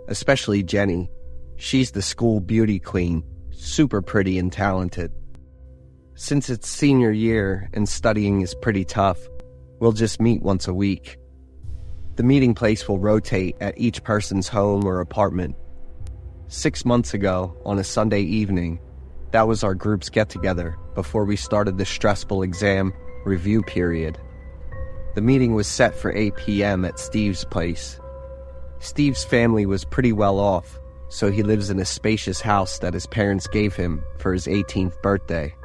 Especially Jenny. She's the school beauty queen, super pretty and talented. Since it's senior year and studying is pretty tough, we'll just meet once a week. The meeting place will rotate at each person's home or apartment. 6 months ago, on a Sunday evening, that was our group's get-together before we started the stressful exam review period. The meeting was set for 8 p.m. at Steve's place. Steve's family was pretty well off, so he lives in a spacious house that his parents gave him for his 18th birthday.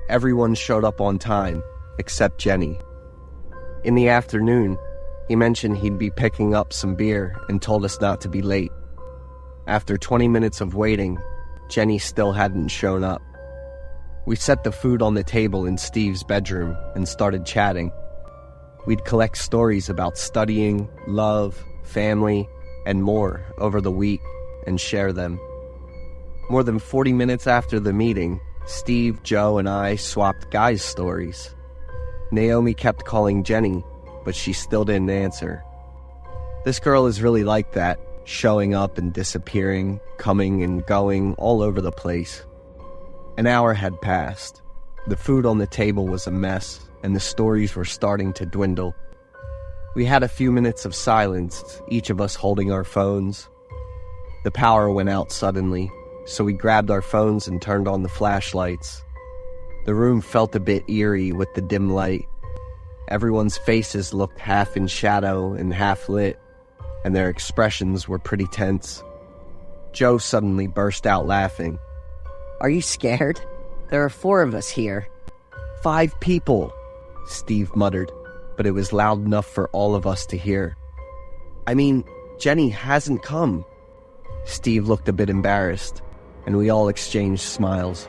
Everyone showed up on time, except Jenny. In the afternoon, he mentioned he'd be picking up some beer and told us not to be late. After 20 minutes of waiting, Jenny still hadn't shown up. We set the food on the table in Steve's bedroom and started chatting. We'd collect stories about studying, love, family, and more over the week and share them. More than 40 minutes after the meeting, Steve, Joe, and I swapped guys' stories. Naomi kept calling Jenny, but she still didn't answer. This girl is really like that, showing up and disappearing, coming and going all over the place. An hour had passed. The food on the table was a mess, and the stories were starting to dwindle. We had a few minutes of silence, each of us holding our phones. The power went out suddenly, so we grabbed our phones and turned on the flashlights. The room felt a bit eerie with the dim light. Everyone's faces looked half in shadow and half lit, and their expressions were pretty tense. Joe suddenly burst out laughing. Are you scared? There are 4 of us here. 5 people, Steve muttered, but it was loud enough for all of us to hear. I mean, Jenny hasn't come. Steve looked a bit embarrassed, and we all exchanged smiles.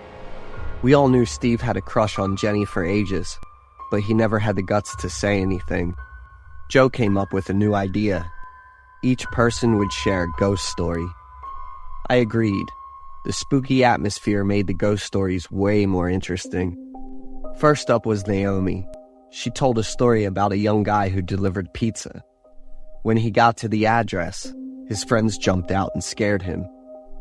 We all knew Steve had a crush on Jenny for ages, but he never had the guts to say anything. Joe came up with a new idea. Each person would share a ghost story. I agreed. The spooky atmosphere made the ghost stories way more interesting. First up was Naomi. She told a story about a young guy who delivered pizza. When he got to the address, his friends jumped out and scared him.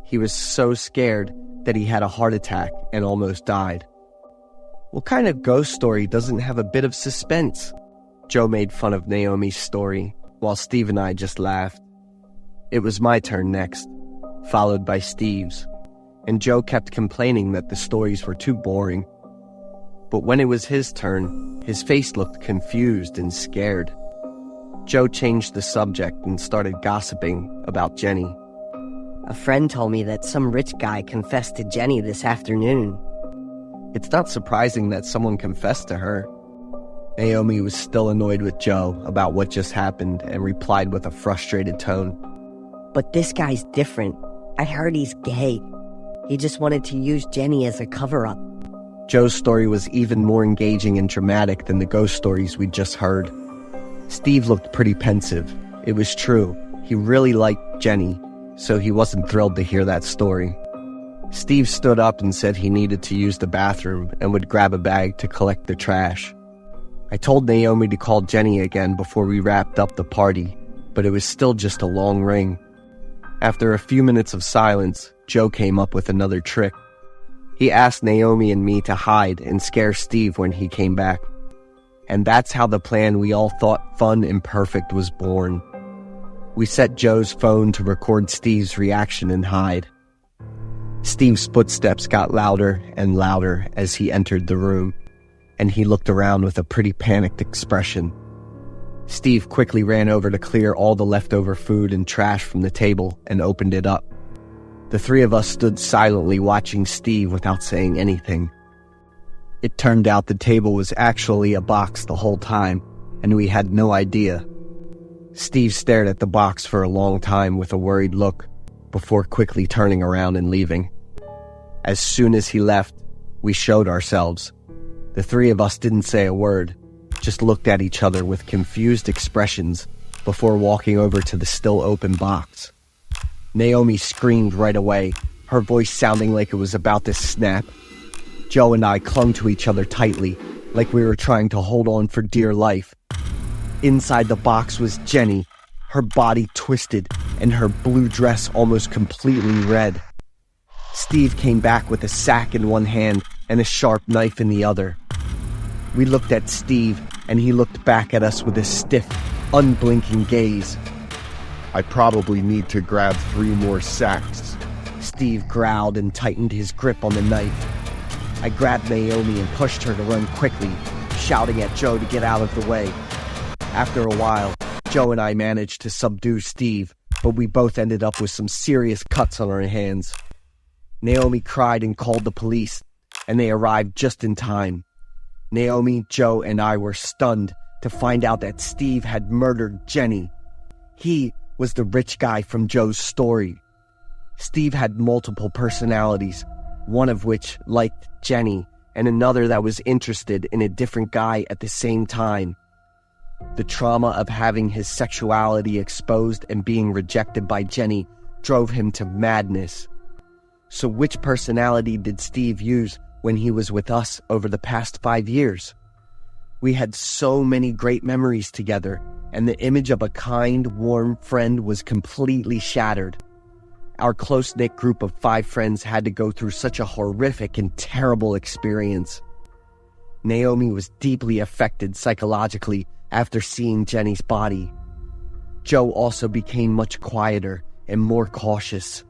He was so scared that he had a heart attack and almost died. What kind of ghost story doesn't have a bit of suspense? Joe made fun of Naomi's story, while Steve and I just laughed. It was my turn next, followed by Steve's, and Joe kept complaining that the stories were too boring. But when it was his turn, his face looked confused and scared. Joe changed the subject and started gossiping about Jenny. A friend told me that some rich guy confessed to Jenny this afternoon. It's not surprising that someone confessed to her. Naomi was still annoyed with Joe about what just happened and replied with a frustrated tone. But this guy's different. I heard he's gay. He just wanted to use Jenny as a cover-up. Joe's story was even more engaging and dramatic than the ghost stories we'd just heard. Steve looked pretty pensive. It was true. He really liked Jenny, so he wasn't thrilled to hear that story. Steve stood up and said he needed to use the bathroom and would grab a bag to collect the trash. I told Naomi to call Jenny again before we wrapped up the party, but it was still just a long ring. After a few minutes of silence, Joe came up with another trick. He asked Naomi and me to hide and scare Steve when he came back. And that's how the plan we all thought fun and perfect was born. We set Joe's phone to record Steve's reaction and hide. Steve's footsteps got louder and louder as he entered the room, and he looked around with a pretty panicked expression. Steve quickly ran over to clear all the leftover food and trash from the table and opened it up. The 3 of us stood silently watching Steve without saying anything. It turned out the table was actually a box the whole time, and we had no idea. Steve stared at the box for a long time with a worried look, before quickly turning around and leaving. As soon as he left, we showed ourselves. The 3 of us didn't say a word, just looked at each other with confused expressions before walking over to the still open box. Naomi screamed right away, her voice sounding like it was about to snap. Joe and I clung to each other tightly, like we were trying to hold on for dear life. Inside the box was Jenny, her body twisted and her blue dress almost completely red. Steve came back with a sack in one hand and a sharp knife in the other. We looked at Steve, and he looked back at us with a stiff, unblinking gaze. I probably need to grab 3 more sacks. Steve growled and tightened his grip on the knife. I grabbed Naomi and pushed her to run quickly, shouting at Joe to get out of the way. After a while, Joe and I managed to subdue Steve, but we both ended up with some serious cuts on our hands. Naomi cried and called the police, and they arrived just in time. Naomi, Joe, and I were stunned to find out that Steve had murdered Jenny. He was the rich guy from Joe's story. Steve had multiple personalities, one of which liked Jenny, and another that was interested in a different guy at the same time. The trauma of having his sexuality exposed and being rejected by Jenny drove him to madness. So which personality did Steve use when he was with us over the past 5 years? We had so many great memories together, and the image of a kind, warm friend was completely shattered. Our close-knit group of 5 friends had to go through such a horrific and terrible experience. Naomi was deeply affected psychologically after seeing Jenny's body. Joe also became much quieter and more cautious.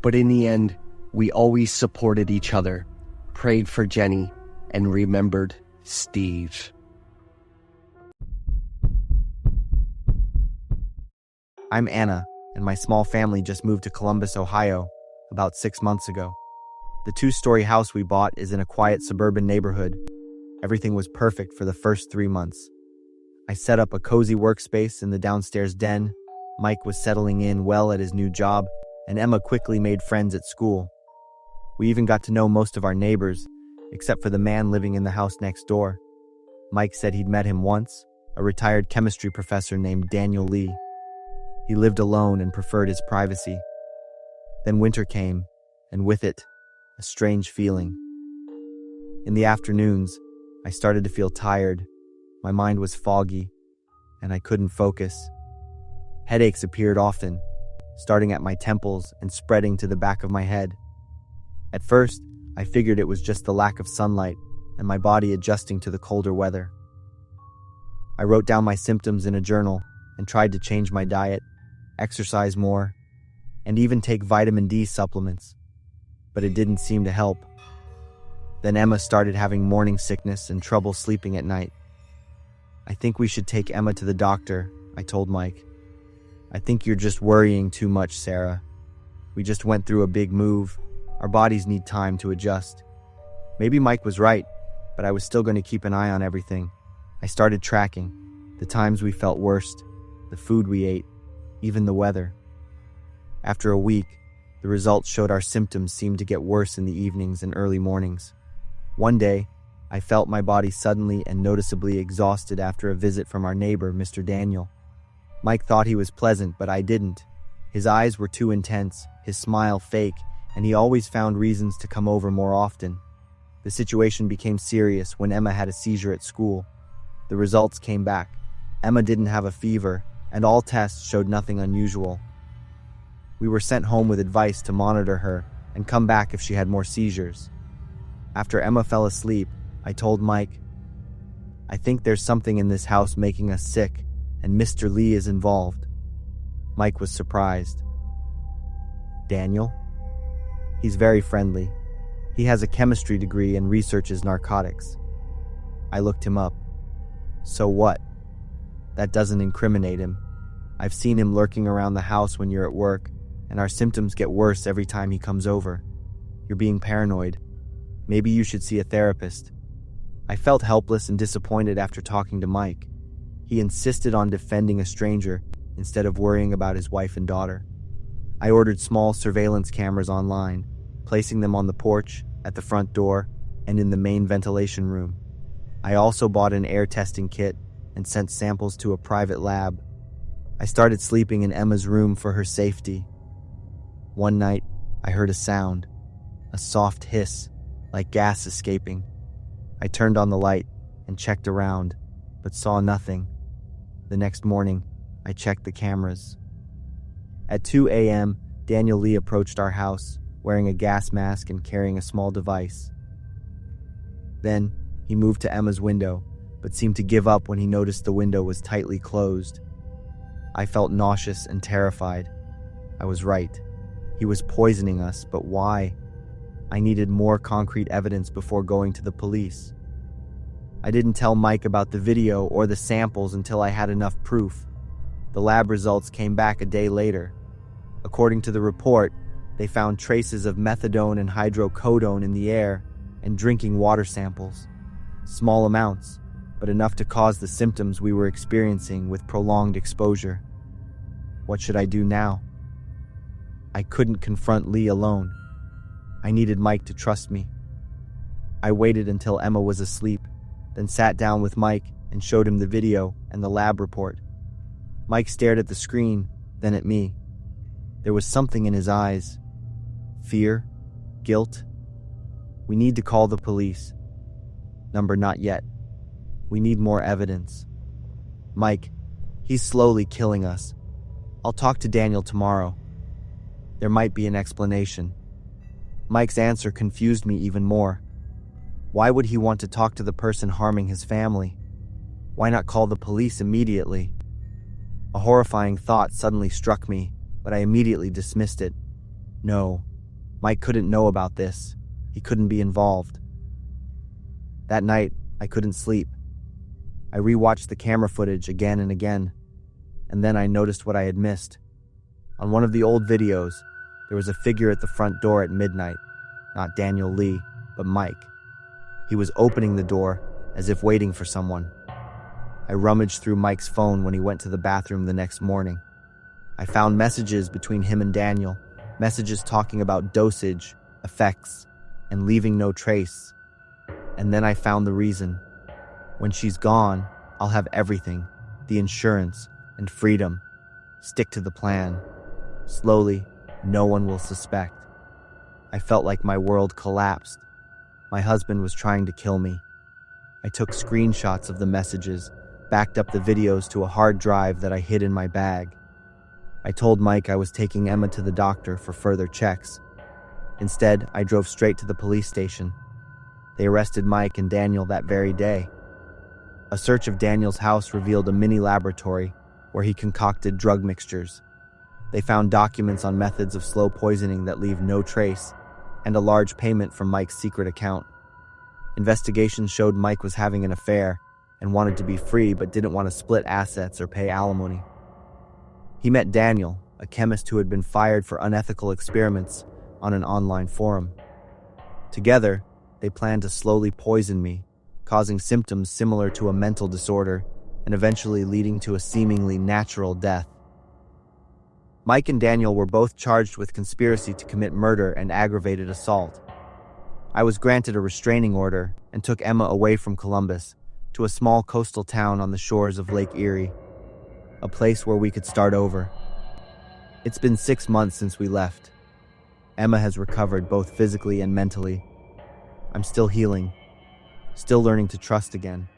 But in the end, we always supported each other, prayed for Jenny, and remembered Steve. I'm Anna, and my small family just moved to Columbus, Ohio, about 6 months ago. The two-story house we bought is in a quiet suburban neighborhood. Everything was perfect for the first 3 months. I set up a cozy workspace in the downstairs den. Mike was settling in well at his new job, and Emma quickly made friends at school. We even got to know most of our neighbors, except for the man living in the house next door. Mike said he'd met him once, a retired chemistry professor named Daniel Lee. He lived alone and preferred his privacy. Then winter came, and with it, a strange feeling. In the afternoons, I started to feel tired. My mind was foggy, and I couldn't focus. Headaches appeared often, starting at my temples and spreading to the back of my head. At first, I figured it was just the lack of sunlight and my body adjusting to the colder weather. I wrote down my symptoms in a journal and tried to change my diet, exercise more, and even take vitamin D supplements, but it didn't seem to help. Then Emma started having morning sickness and trouble sleeping at night. "I think we should take Emma to the doctor," I told Mike. "I think you're just worrying too much, Sarah. We just went through a big move. Our bodies need time to adjust." Maybe Mike was right, but I was still going to keep an eye on everything. I started tracking the times we felt worst, the food we ate, even the weather. After a week, the results showed our symptoms seemed to get worse in the evenings and early mornings. One day, I felt my body suddenly and noticeably exhausted after a visit from our neighbor, Mr. Daniel. Mike thought he was pleasant, but I didn't. His eyes were too intense, his smile fake, and he always found reasons to come over more often. The situation became serious when Emma had a seizure at school. The results came back. Emma didn't have a fever, and all tests showed nothing unusual. We were sent home with advice to monitor her and come back if she had more seizures. After Emma fell asleep, I told Mike, "I think there's something in this house making us sick, and Mr. Lee is involved." Mike was surprised. "Daniel? He's very friendly. He has a chemistry degree and researches narcotics." I looked him up. "So what? That doesn't incriminate him. I've seen him lurking around the house when you're at work, and our symptoms get worse every time he comes over. You're being paranoid. Maybe you should see a therapist." I felt helpless and disappointed after talking to Mike. He insisted on defending a stranger instead of worrying about his wife and daughter. I ordered small surveillance cameras online, placing them on the porch, at the front door, and in the main ventilation room. I also bought an air testing kit and sent samples to a private lab. I started sleeping in Emma's room for her safety. One night, I heard a sound, a soft hiss, like gas escaping. I turned on the light and checked around, but saw nothing. The next morning, I checked the cameras. At 2 a.m., Daniel Lee approached our house, wearing a gas mask and carrying a small device. Then, he moved to Emma's window, but seemed to give up when he noticed the window was tightly closed. I felt nauseous and terrified. I was right. He was poisoning us, but why? I needed more concrete evidence before going to the police. I didn't tell Mike about the video or the samples until I had enough proof. The lab results came back a day later. According to the report, they found traces of methadone and hydrocodone in the air and drinking water samples. Small amounts, but enough to cause the symptoms we were experiencing with prolonged exposure. What should I do now? I couldn't confront Lee alone. I needed Mike to trust me. I waited until Emma was asleep, then sat down with Mike and showed him the video and the lab report. Mike stared at the screen, then at me. There was something in his eyes. Fear? Guilt? "We need to call the police." Number not yet. "We need more evidence." "Mike, he's slowly killing us. I'll talk to Daniel tomorrow. There might be an explanation." Mike's answer confused me even more. Why would he want to talk to the person harming his family? Why not call the police immediately? A horrifying thought suddenly struck me, but I immediately dismissed it. No, Mike couldn't know about this. He couldn't be involved. That night, I couldn't sleep. I rewatched the camera footage again and again, and then I noticed what I had missed. On one of the old videos, there was a figure at the front door at midnight, not Daniel Lee, but Mike. He was opening the door as if waiting for someone. I rummaged through Mike's phone when he went to the bathroom the next morning. I found messages between him and Daniel, messages talking about dosage, effects, and leaving no trace. And then I found the reason. When she's gone, I'll have everything, the insurance and freedom. Stick to the plan. Slowly, no one will suspect. I felt like my world collapsed. My husband was trying to kill me. I took screenshots of the messages, backed up the videos to a hard drive that I hid in my bag. I told Mike I was taking Emma to the doctor for further checks. Instead, I drove straight to the police station. They arrested Mike and Daniel that very day. A search of Daniel's house revealed a mini laboratory where he concocted drug mixtures. They found documents on methods of slow poisoning that leave no trace, and a large payment from Mike's secret account. Investigations showed Mike was having an affair and wanted to be free but didn't want to split assets or pay alimony. He met Daniel, a chemist who had been fired for unethical experiments, on an online forum. Together, they planned to slowly poison me, causing symptoms similar to a mental disorder and eventually leading to a seemingly natural death. Mike and Daniel were both charged with conspiracy to commit murder and aggravated assault. I was granted a restraining order and took Emma away from Columbus to a small coastal town on the shores of Lake Erie, a place where we could start over. It's been 6 months since we left. Emma has recovered both physically and mentally. I'm still healing, still learning to trust again.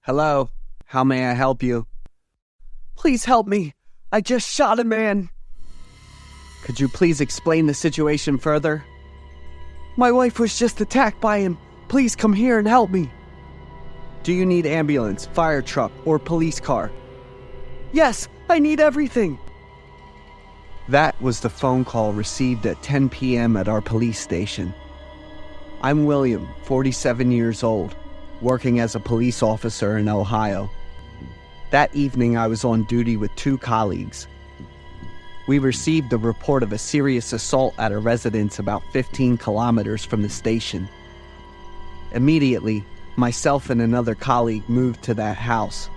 Hello, how may I help you? Please help me. I just shot a man. Could you please explain the situation further? My wife was just attacked by him. Please come here and help me. Do you need ambulance, fire truck, or police car? Yes, I need everything. That was the phone call received at 10 p.m. at our police station. I'm William, 47 years old, working as a police officer in Ohio. That evening I was on duty with 2 colleagues. We received a report of a serious assault at a residence about 15 kilometers from the station. Immediately, myself and another colleague moved to that house.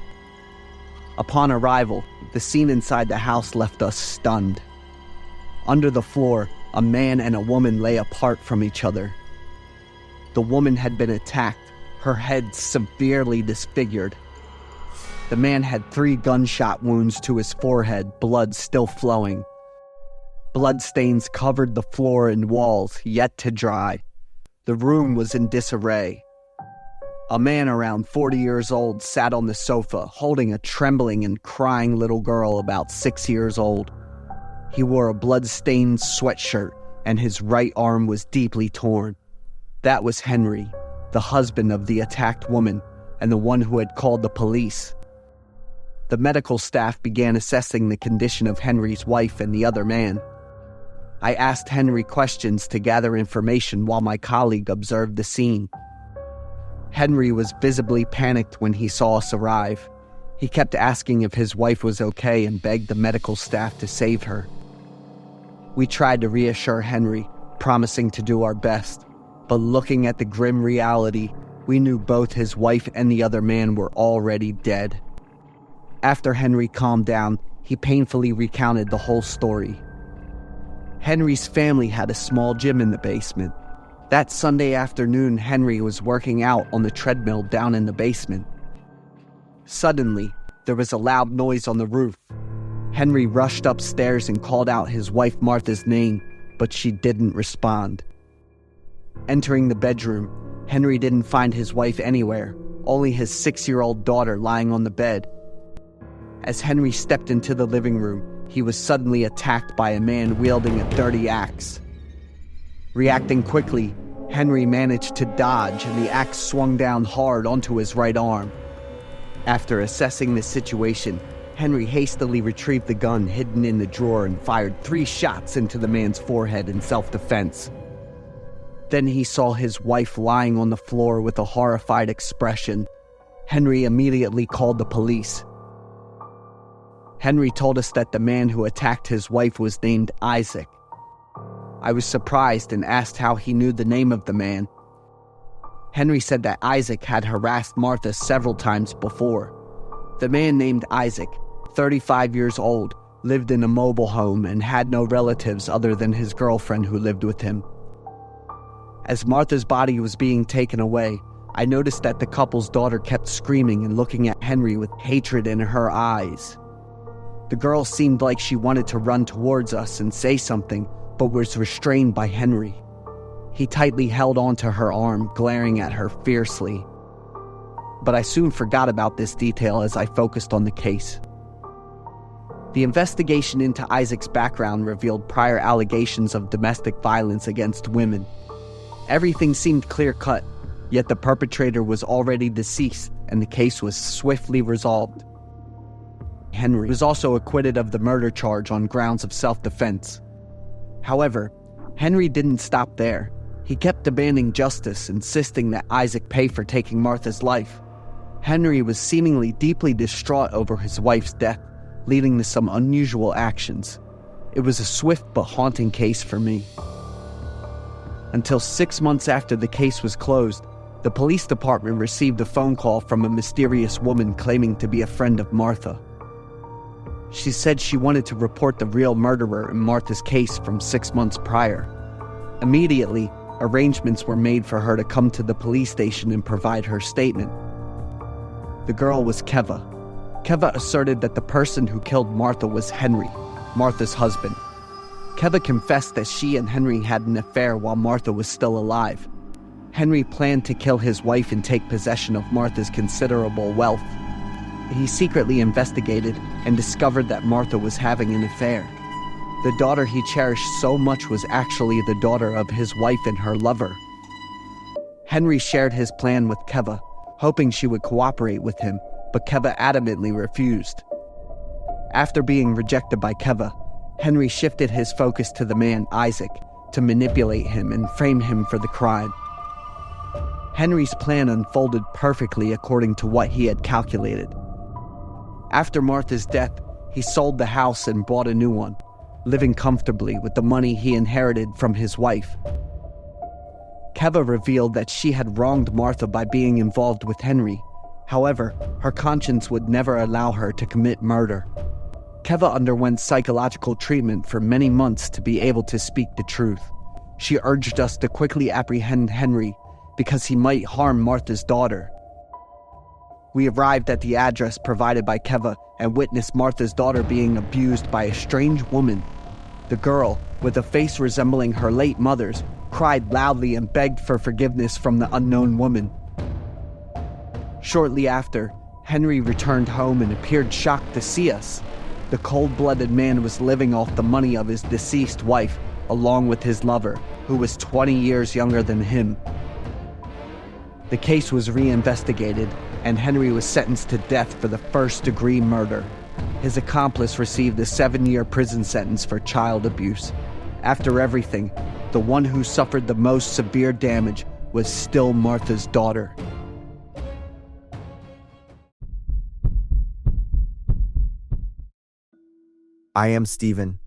Upon arrival, the scene inside the house left us stunned. Under the floor, a man and a woman lay apart from each other. The woman had been attacked, her head severely disfigured. The man had 3 gunshot wounds to his forehead, blood still flowing. Bloodstains covered the floor and walls, yet to dry. The room was in disarray. A man around 40 years old sat on the sofa, holding a trembling and crying little girl about 6 years old. He wore a blood-stained sweatshirt, and his right arm was deeply torn. That was Henry, the husband of the attacked woman, and the one who had called the police. The medical staff began assessing the condition of Henry's wife and the other man. I asked Henry questions to gather information while my colleague observed the scene. Henry was visibly panicked when he saw us arrive. He kept asking if his wife was okay and begged the medical staff to save her. We tried to reassure Henry, promising to do our best, but looking at the grim reality, we knew both his wife and the other man were already dead. After Henry calmed down, he painfully recounted the whole story. Henry's family had a small gym in the basement. That Sunday afternoon, Henry was working out on the treadmill down in the basement. Suddenly, there was a loud noise on the roof. Henry rushed upstairs and called out his wife Martha's name, but she didn't respond. Entering the bedroom, Henry didn't find his wife anywhere, only his 6-year-old daughter lying on the bed. As Henry stepped into the living room, he was suddenly attacked by a man wielding a dirty axe. Reacting quickly, Henry managed to dodge and the axe swung down hard onto his right arm. After assessing the situation, Henry hastily retrieved the gun hidden in the drawer and fired 3 shots into the man's forehead in self-defense. Then he saw his wife lying on the floor with a horrified expression. Henry immediately called the police. Henry told us that the man who attacked his wife was named Isaac. I was surprised and asked how he knew the name of the man. Henry said that Isaac had harassed Martha several times before. The man named Isaac, 35 years old, lived in a mobile home and had no relatives other than his girlfriend who lived with him. As Martha's body was being taken away, I noticed that the couple's daughter kept screaming and looking at Henry with hatred in her eyes. The girl seemed like she wanted to run towards us and say something, but was restrained by Henry. He tightly held onto her arm, glaring at her fiercely. But I soon forgot about this detail as I focused on the case. The investigation into Isaac's background revealed prior allegations of domestic violence against women. Everything seemed clear-cut, yet the perpetrator was already deceased and the case was swiftly resolved. Henry was also acquitted of the murder charge on grounds of self-defense. However, Henry didn't stop there. He kept demanding justice, insisting that Isaac pay for taking Martha's life. Henry was seemingly deeply distraught over his wife's death, leading to some unusual actions. It was a swift but haunting case for me. Until 6 months after the case was closed, the police department received a phone call from a mysterious woman claiming to be a friend of Martha. She said she wanted to report the real murderer in Martha's case from 6 months prior. Immediately, arrangements were made for her to come to the police station and provide her statement. The girl was Keva. Keva asserted that the person who killed Martha was Henry, Martha's husband. Keva confessed that she and Henry had an affair while Martha was still alive. Henry planned to kill his wife and take possession of Martha's considerable wealth. He secretly investigated and discovered that Martha was having an affair. The daughter he cherished so much was actually the daughter of his wife and her lover. Henry shared his plan with Keva, hoping she would cooperate with him, but Keva adamantly refused. After being rejected by Keva, Henry shifted his focus to the man Isaac to manipulate him and frame him for the crime. Henry's plan unfolded perfectly according to what he had calculated. After Martha's death, he sold the house and bought a new one, living comfortably with the money he inherited from his wife. Keva revealed that she had wronged Martha by being involved with Henry. However, her conscience would never allow her to commit murder. Keva underwent psychological treatment for many months to be able to speak the truth. She urged us to quickly apprehend Henry because he might harm Martha's daughter. We arrived at the address provided by Keva and witnessed Martha's daughter being abused by a strange woman. The girl, with a face resembling her late mother's, cried loudly and begged for forgiveness from the unknown woman. Shortly after, Henry returned home and appeared shocked to see us. The cold-blooded man was living off the money of his deceased wife, along with his lover, who was 20 years younger than him. The case was reinvestigated, and Henry was sentenced to death for the first-degree murder. His accomplice received a 7-year prison sentence for child abuse. After everything, the one who suffered the most severe damage was still Martha's daughter. I am Stephen,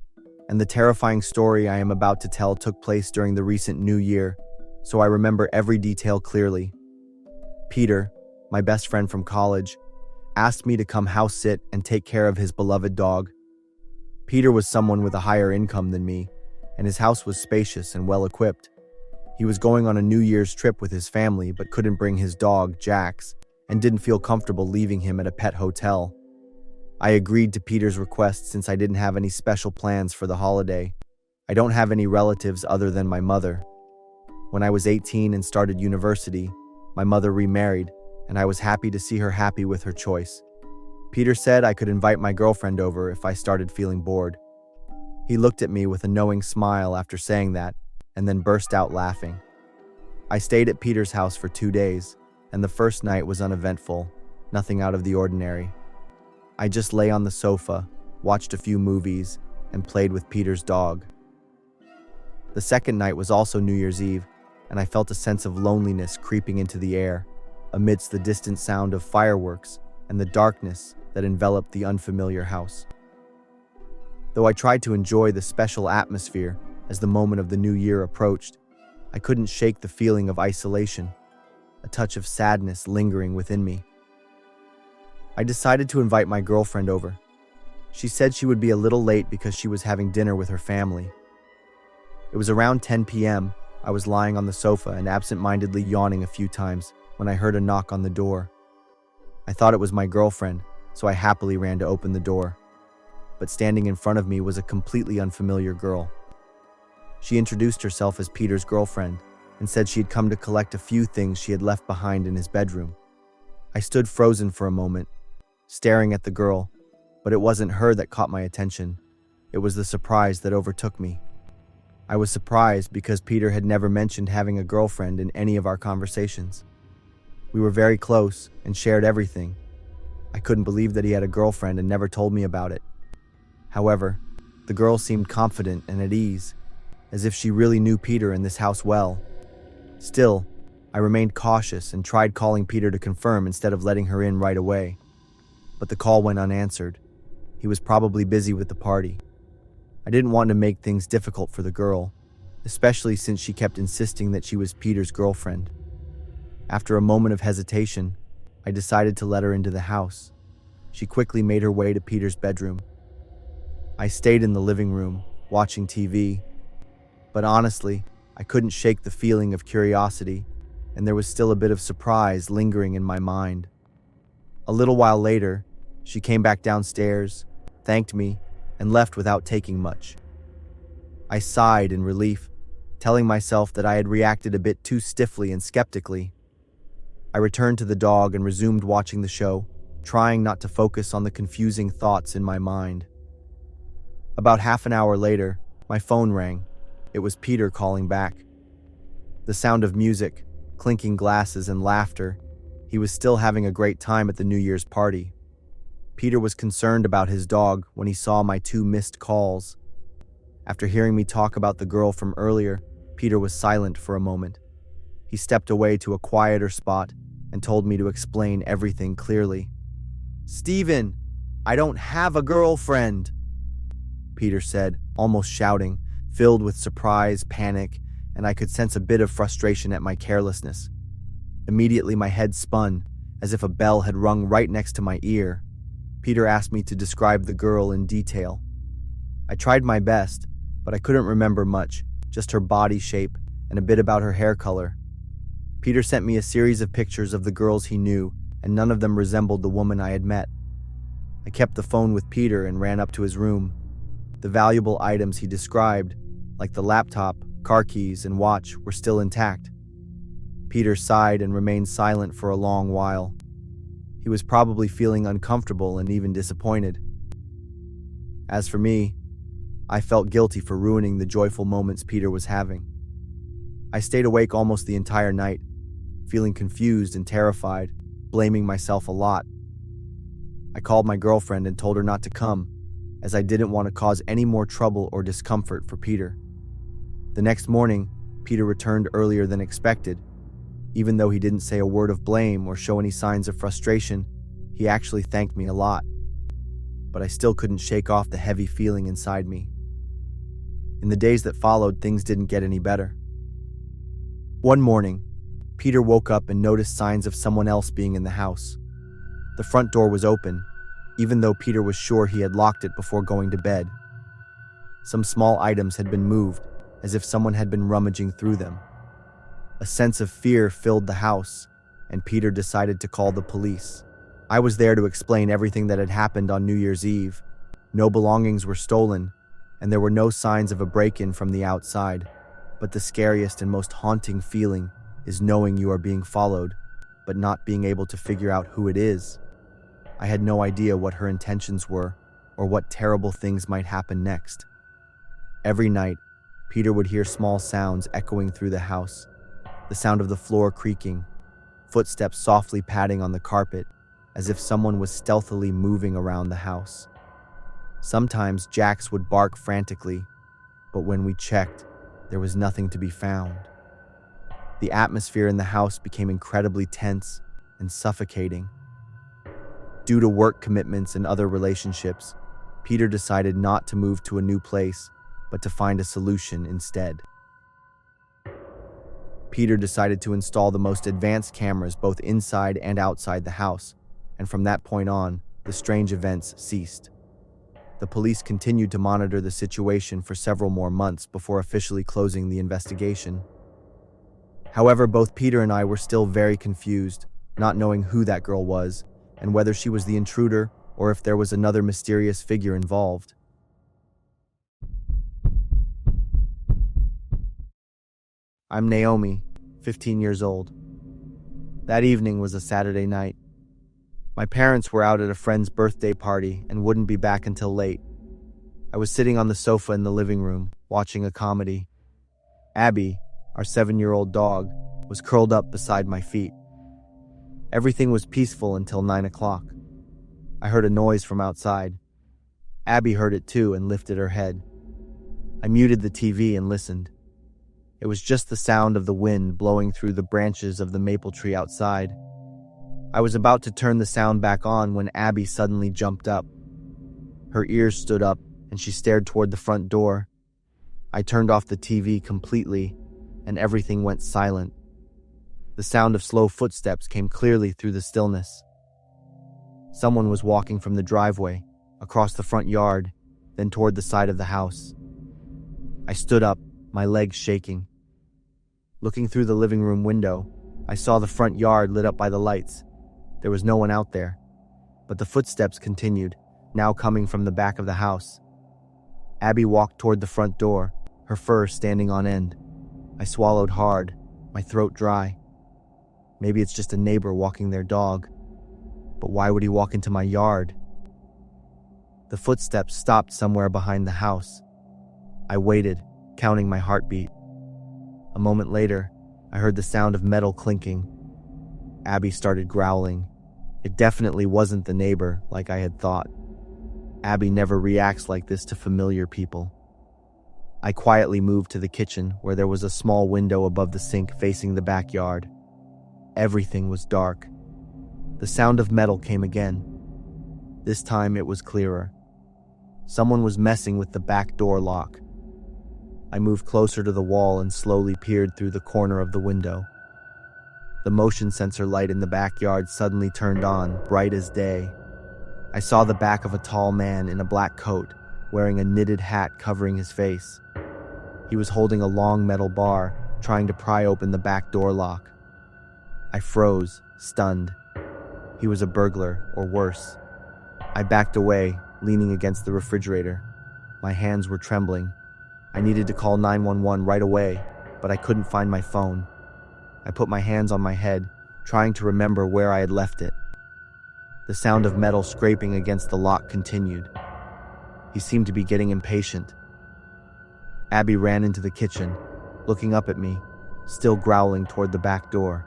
and the terrifying story I am about to tell took place during the recent New Year, so I remember every detail clearly. Peter, my best friend from college, asked me to come house sit and take care of his beloved dog. Peter was someone with a higher income than me, and his house was spacious and well-equipped. He was going on a New Year's trip with his family but couldn't bring his dog, Jax, and didn't feel comfortable leaving him at a pet hotel. I agreed to Peter's request since I didn't have any special plans for the holiday. I don't have any relatives other than my mother. When I was 18 and started university, my mother remarried, and I was happy to see her happy with her choice. Peter said I could invite my girlfriend over if I started feeling bored. He looked at me with a knowing smile after saying that, and then burst out laughing. I stayed at Peter's house for 2 days, and the first night was uneventful, nothing out of the ordinary. I just lay on the sofa, watched a few movies, and played with Peter's dog. The second night was also New Year's Eve, and I felt a sense of loneliness creeping into the air, amidst the distant sound of fireworks and the darkness that enveloped the unfamiliar house. Though I tried to enjoy the special atmosphere as the moment of the new year approached, I couldn't shake the feeling of isolation, a touch of sadness lingering within me. I decided to invite my girlfriend over. She said she would be a little late because she was having dinner with her family. It was around 10 p.m. I was lying on the sofa and absent-mindedly yawning a few times when I heard a knock on the door. I thought it was my girlfriend, so I happily ran to open the door. But standing in front of me was a completely unfamiliar girl. She introduced herself as Peter's girlfriend and said she had come to collect a few things she had left behind in his bedroom. I stood frozen for a moment, staring at the girl, but it wasn't her that caught my attention. It was the surprise that overtook me. I was surprised because Peter had never mentioned having a girlfriend in any of our conversations. We were very close and shared everything. I couldn't believe that he had a girlfriend and never told me about it. However, the girl seemed confident and at ease, as if she really knew Peter and this house well. Still, I remained cautious and tried calling Peter to confirm instead of letting her in right away. But the call went unanswered. He was probably busy with the party. I didn't want to make things difficult for the girl, especially since she kept insisting that she was Peter's girlfriend. After a moment of hesitation, I decided to let her into the house. She quickly made her way to Peter's bedroom. I stayed in the living room, watching TV, but honestly, I couldn't shake the feeling of curiosity, and there was still a bit of surprise lingering in my mind. A little while later, she came back downstairs, thanked me, and left without taking much. I sighed in relief, telling myself that I had reacted a bit too stiffly and skeptically. I returned to the dog and resumed watching the show, trying not to focus on the confusing thoughts in my mind. About half an hour later, my phone rang. It was Peter calling back. The sound of music, clinking glasses, and laughter. He was still having a great time at the New Year's party. Peter was concerned about his dog when he saw my 2 missed calls. After hearing me talk about the girl from earlier, Peter was silent for a moment. He stepped away to a quieter spot and told me to explain everything clearly. "Steven, I don't have a girlfriend," Peter said, almost shouting, filled with surprise, panic, and I could sense a bit of frustration at my carelessness. Immediately my head spun, as if a bell had rung right next to my ear. Peter asked me to describe the girl in detail. I tried my best, but I couldn't remember much, just her body shape and a bit about her hair color. Peter sent me a series of pictures of the girls he knew, and none of them resembled the woman I had met. I kept the phone with Peter and ran up to his room. The valuable items he described, like the laptop, car keys, and watch, were still intact. Peter sighed and remained silent for a long while. He was probably feeling uncomfortable and even disappointed. As for me, I felt guilty for ruining the joyful moments Peter was having. I stayed awake almost the entire night, feeling confused and terrified, blaming myself a lot. I called my girlfriend and told her not to come, as I didn't want to cause any more trouble or discomfort for Peter. The next morning, Peter returned earlier than expected. Even though he didn't say a word of blame or show any signs of frustration, he actually thanked me a lot. But I still couldn't shake off the heavy feeling inside me. In the days that followed, things didn't get any better. One morning, Peter woke up and noticed signs of someone else being in the house. The front door was open, even though Peter was sure he had locked it before going to bed. Some small items had been moved, as if someone had been rummaging through them. A sense of fear filled the house, and Peter decided to call the police. I was there to explain everything that had happened on New Year's Eve. No belongings were stolen, and there were no signs of a break-in from the outside. But the scariest and most haunting feeling is knowing you are being followed, but not being able to figure out who it is. I had no idea what her intentions were, or what terrible things might happen next. Every night, Peter would hear small sounds echoing through the house. The sound of the floor creaking, footsteps softly padding on the carpet, as if someone was stealthily moving around the house. Sometimes Jax would bark frantically, but when we checked, there was nothing to be found. The atmosphere in the house became incredibly tense and suffocating. Due to work commitments and other relationships, Peter decided not to move to a new place, but to find a solution instead. Peter decided to install the most advanced cameras both inside and outside the house, and from that point on, the strange events ceased. The police continued to monitor the situation for several more months before officially closing the investigation. However, both Peter and I were still very confused, not knowing who that girl was, and whether she was the intruder or if there was another mysterious figure involved. I'm Naomi, 15 years old. That evening was a Saturday night. My parents were out at a friend's birthday party and wouldn't be back until late. I was sitting on the sofa in the living room, watching a comedy. Abby, our 7-year-old dog, was curled up beside my feet. Everything was peaceful until 9 o'clock. I heard a noise from outside. Abby heard it too and lifted her head. I muted the TV and listened. It was just the sound of the wind blowing through the branches of the maple tree outside. I was about to turn the sound back on when Abby suddenly jumped up. Her ears stood up and she stared toward the front door. I turned off the TV completely and everything went silent. The sound of slow footsteps came clearly through the stillness. Someone was walking from the driveway, across the front yard, then toward the side of the house. I stood up, my legs shaking. Looking through the living room window, I saw the front yard lit up by the lights. There was no one out there, but the footsteps continued, now coming from the back of the house. Abby walked toward the front door, her fur standing on end. I swallowed hard, my throat dry. Maybe it's just a neighbor walking their dog. But why would he walk into my yard? The footsteps stopped somewhere behind the house. I waited, counting my heartbeat. A moment later, I heard the sound of metal clinking. Abby started growling. It definitely wasn't the neighbor, like I had thought. Abby never reacts like this to familiar people. I quietly moved to the kitchen, where there was a small window above the sink facing the backyard. Everything was dark. The sound of metal came again. This time it was clearer. Someone was messing with the back door lock. I moved closer to the wall and slowly peered through the corner of the window. The motion sensor light in the backyard suddenly turned on, bright as day. I saw the back of a tall man in a black coat, wearing a knitted hat covering his face. He was holding a long metal bar, trying to pry open the back door lock. I froze, stunned. He was a burglar, or worse. I backed away, leaning against the refrigerator. My hands were trembling. I needed to call 911 right away, but I couldn't find my phone. I put my hands on my head, trying to remember where I had left it. The sound of metal scraping against the lock continued. He seemed to be getting impatient. Abby ran into the kitchen, looking up at me, still growling toward the back door.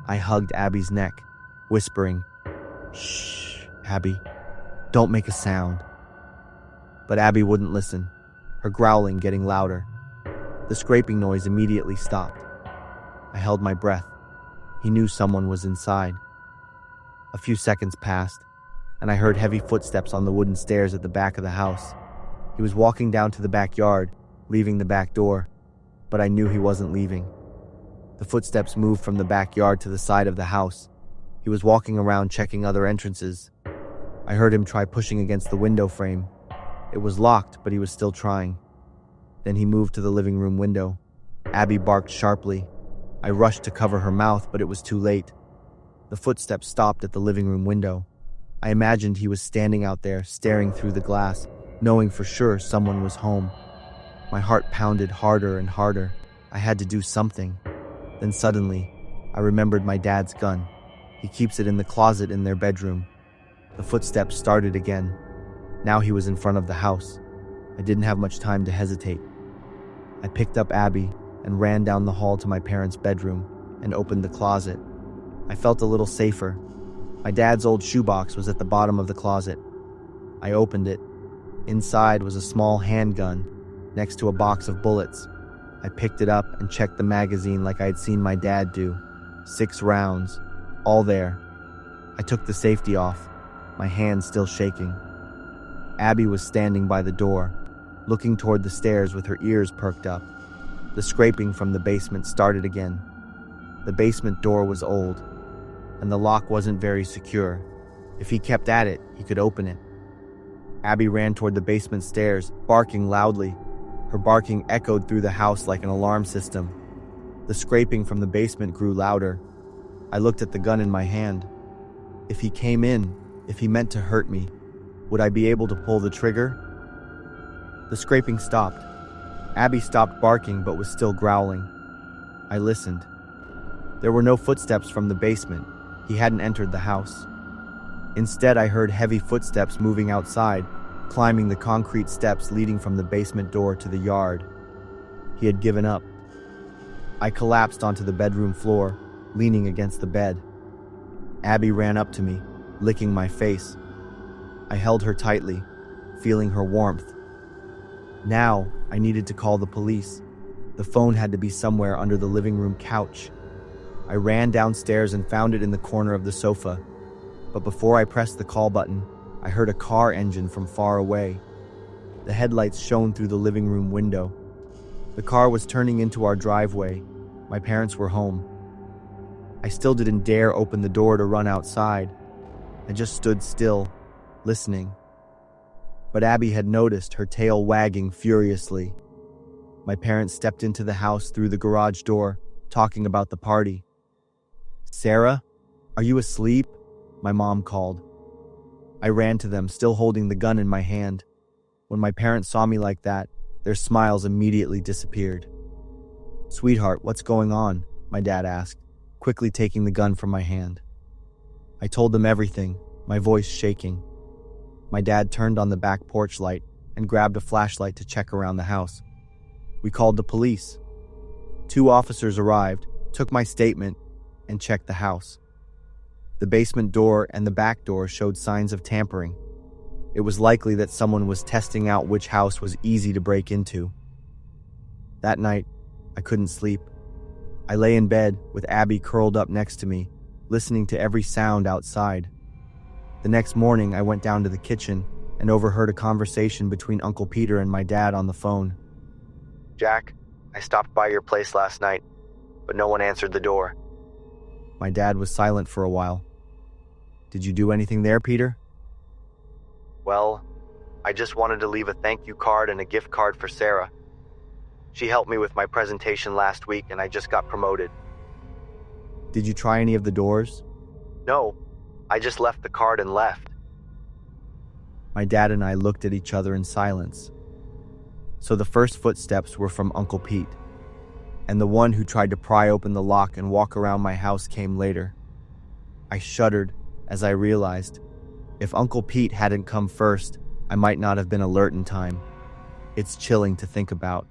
I hugged Abby's neck, whispering, "Shh, Abby, don't make a sound." But Abby wouldn't listen, her growling getting louder. The scraping noise immediately stopped. I held my breath. He knew someone was inside. A few seconds passed, and I heard heavy footsteps on the wooden stairs at the back of the house. He was walking down to the backyard, leaving the back door, but I knew he wasn't leaving. The footsteps moved from the backyard to the side of the house. He was walking around checking other entrances. I heard him try pushing against the window frame. It was locked, but he was still trying. Then he moved to the living room window. Abby barked sharply. I rushed to cover her mouth, but it was too late. The footsteps stopped at the living room window. I imagined he was standing out there, staring through the glass, knowing for sure someone was home. My heart pounded harder and harder. I had to do something. Then suddenly, I remembered my dad's gun. He keeps it in the closet in their bedroom. The footsteps started again. Now he was in front of the house. I didn't have much time to hesitate. I picked up Abby and ran down the hall to my parents' bedroom and opened the closet. I felt a little safer. My dad's old shoebox was at the bottom of the closet. I opened it. Inside was a small handgun next to a box of bullets. I picked it up and checked the magazine like I had seen my dad do. 6 rounds, all there. I took the safety off, my hands still shaking. Abby was standing by the door, looking toward the stairs with her ears perked up. The scraping from the basement started again. The basement door was old, and the lock wasn't very secure. If he kept at it, he could open it. Abby ran toward the basement stairs, barking loudly. Her barking echoed through the house like an alarm system. The scraping from the basement grew louder. I looked at the gun in my hand. If he came in, if he meant to hurt me, would I be able to pull the trigger? The scraping stopped. Abby stopped barking but was still growling. I listened. There were no footsteps from the basement. He hadn't entered the house. Instead, I heard heavy footsteps moving outside, climbing the concrete steps leading from the basement door to the yard. He had given up. I collapsed onto the bedroom floor, leaning against the bed. Abby ran up to me, licking my face. I held her tightly, feeling her warmth. Now, I needed to call the police. The phone had to be somewhere under the living room couch. I ran downstairs and found it in the corner of the sofa. But before I pressed the call button, I heard a car engine from far away. The headlights shone through the living room window. The car was turning into our driveway. My parents were home. I still didn't dare open the door to run outside. I just stood still, listening. But Abby had noticed, her tail wagging furiously. My parents stepped into the house through the garage door, talking about the party. "Sarah, are you asleep?" my mom called. I ran to them, still holding the gun in my hand. When my parents saw me like that, their smiles immediately disappeared. "Sweetheart, what's going on?" my dad asked, quickly taking the gun from my hand. I told them everything, my voice shaking. My dad turned on the back porch light and grabbed a flashlight to check around the house. We called the police. 2 officers arrived, took my statement, and checked the house. The basement door and the back door showed signs of tampering. It was likely that someone was testing out which house was easy to break into. That night, I couldn't sleep. I lay in bed with Abby curled up next to me, listening to every sound outside. The next morning, I went down to the kitchen and overheard a conversation between Uncle Peter and my dad on the phone. "Jack, I stopped by your place last night, but no one answered the door." My dad was silent for a while. "Did you do anything there, Peter?" "Well, I just wanted to leave a thank you card and a gift card for Sarah. She helped me with my presentation last week and I just got promoted." "Did you try any of the doors?" "No, I just left the card and left." My dad and I looked at each other in silence. So the first footsteps were from Uncle Pete, and the one who tried to pry open the lock and walk around my house came later. I shuddered as I realized, if Uncle Pete hadn't come first, I might not have been alert in time. It's chilling to think about.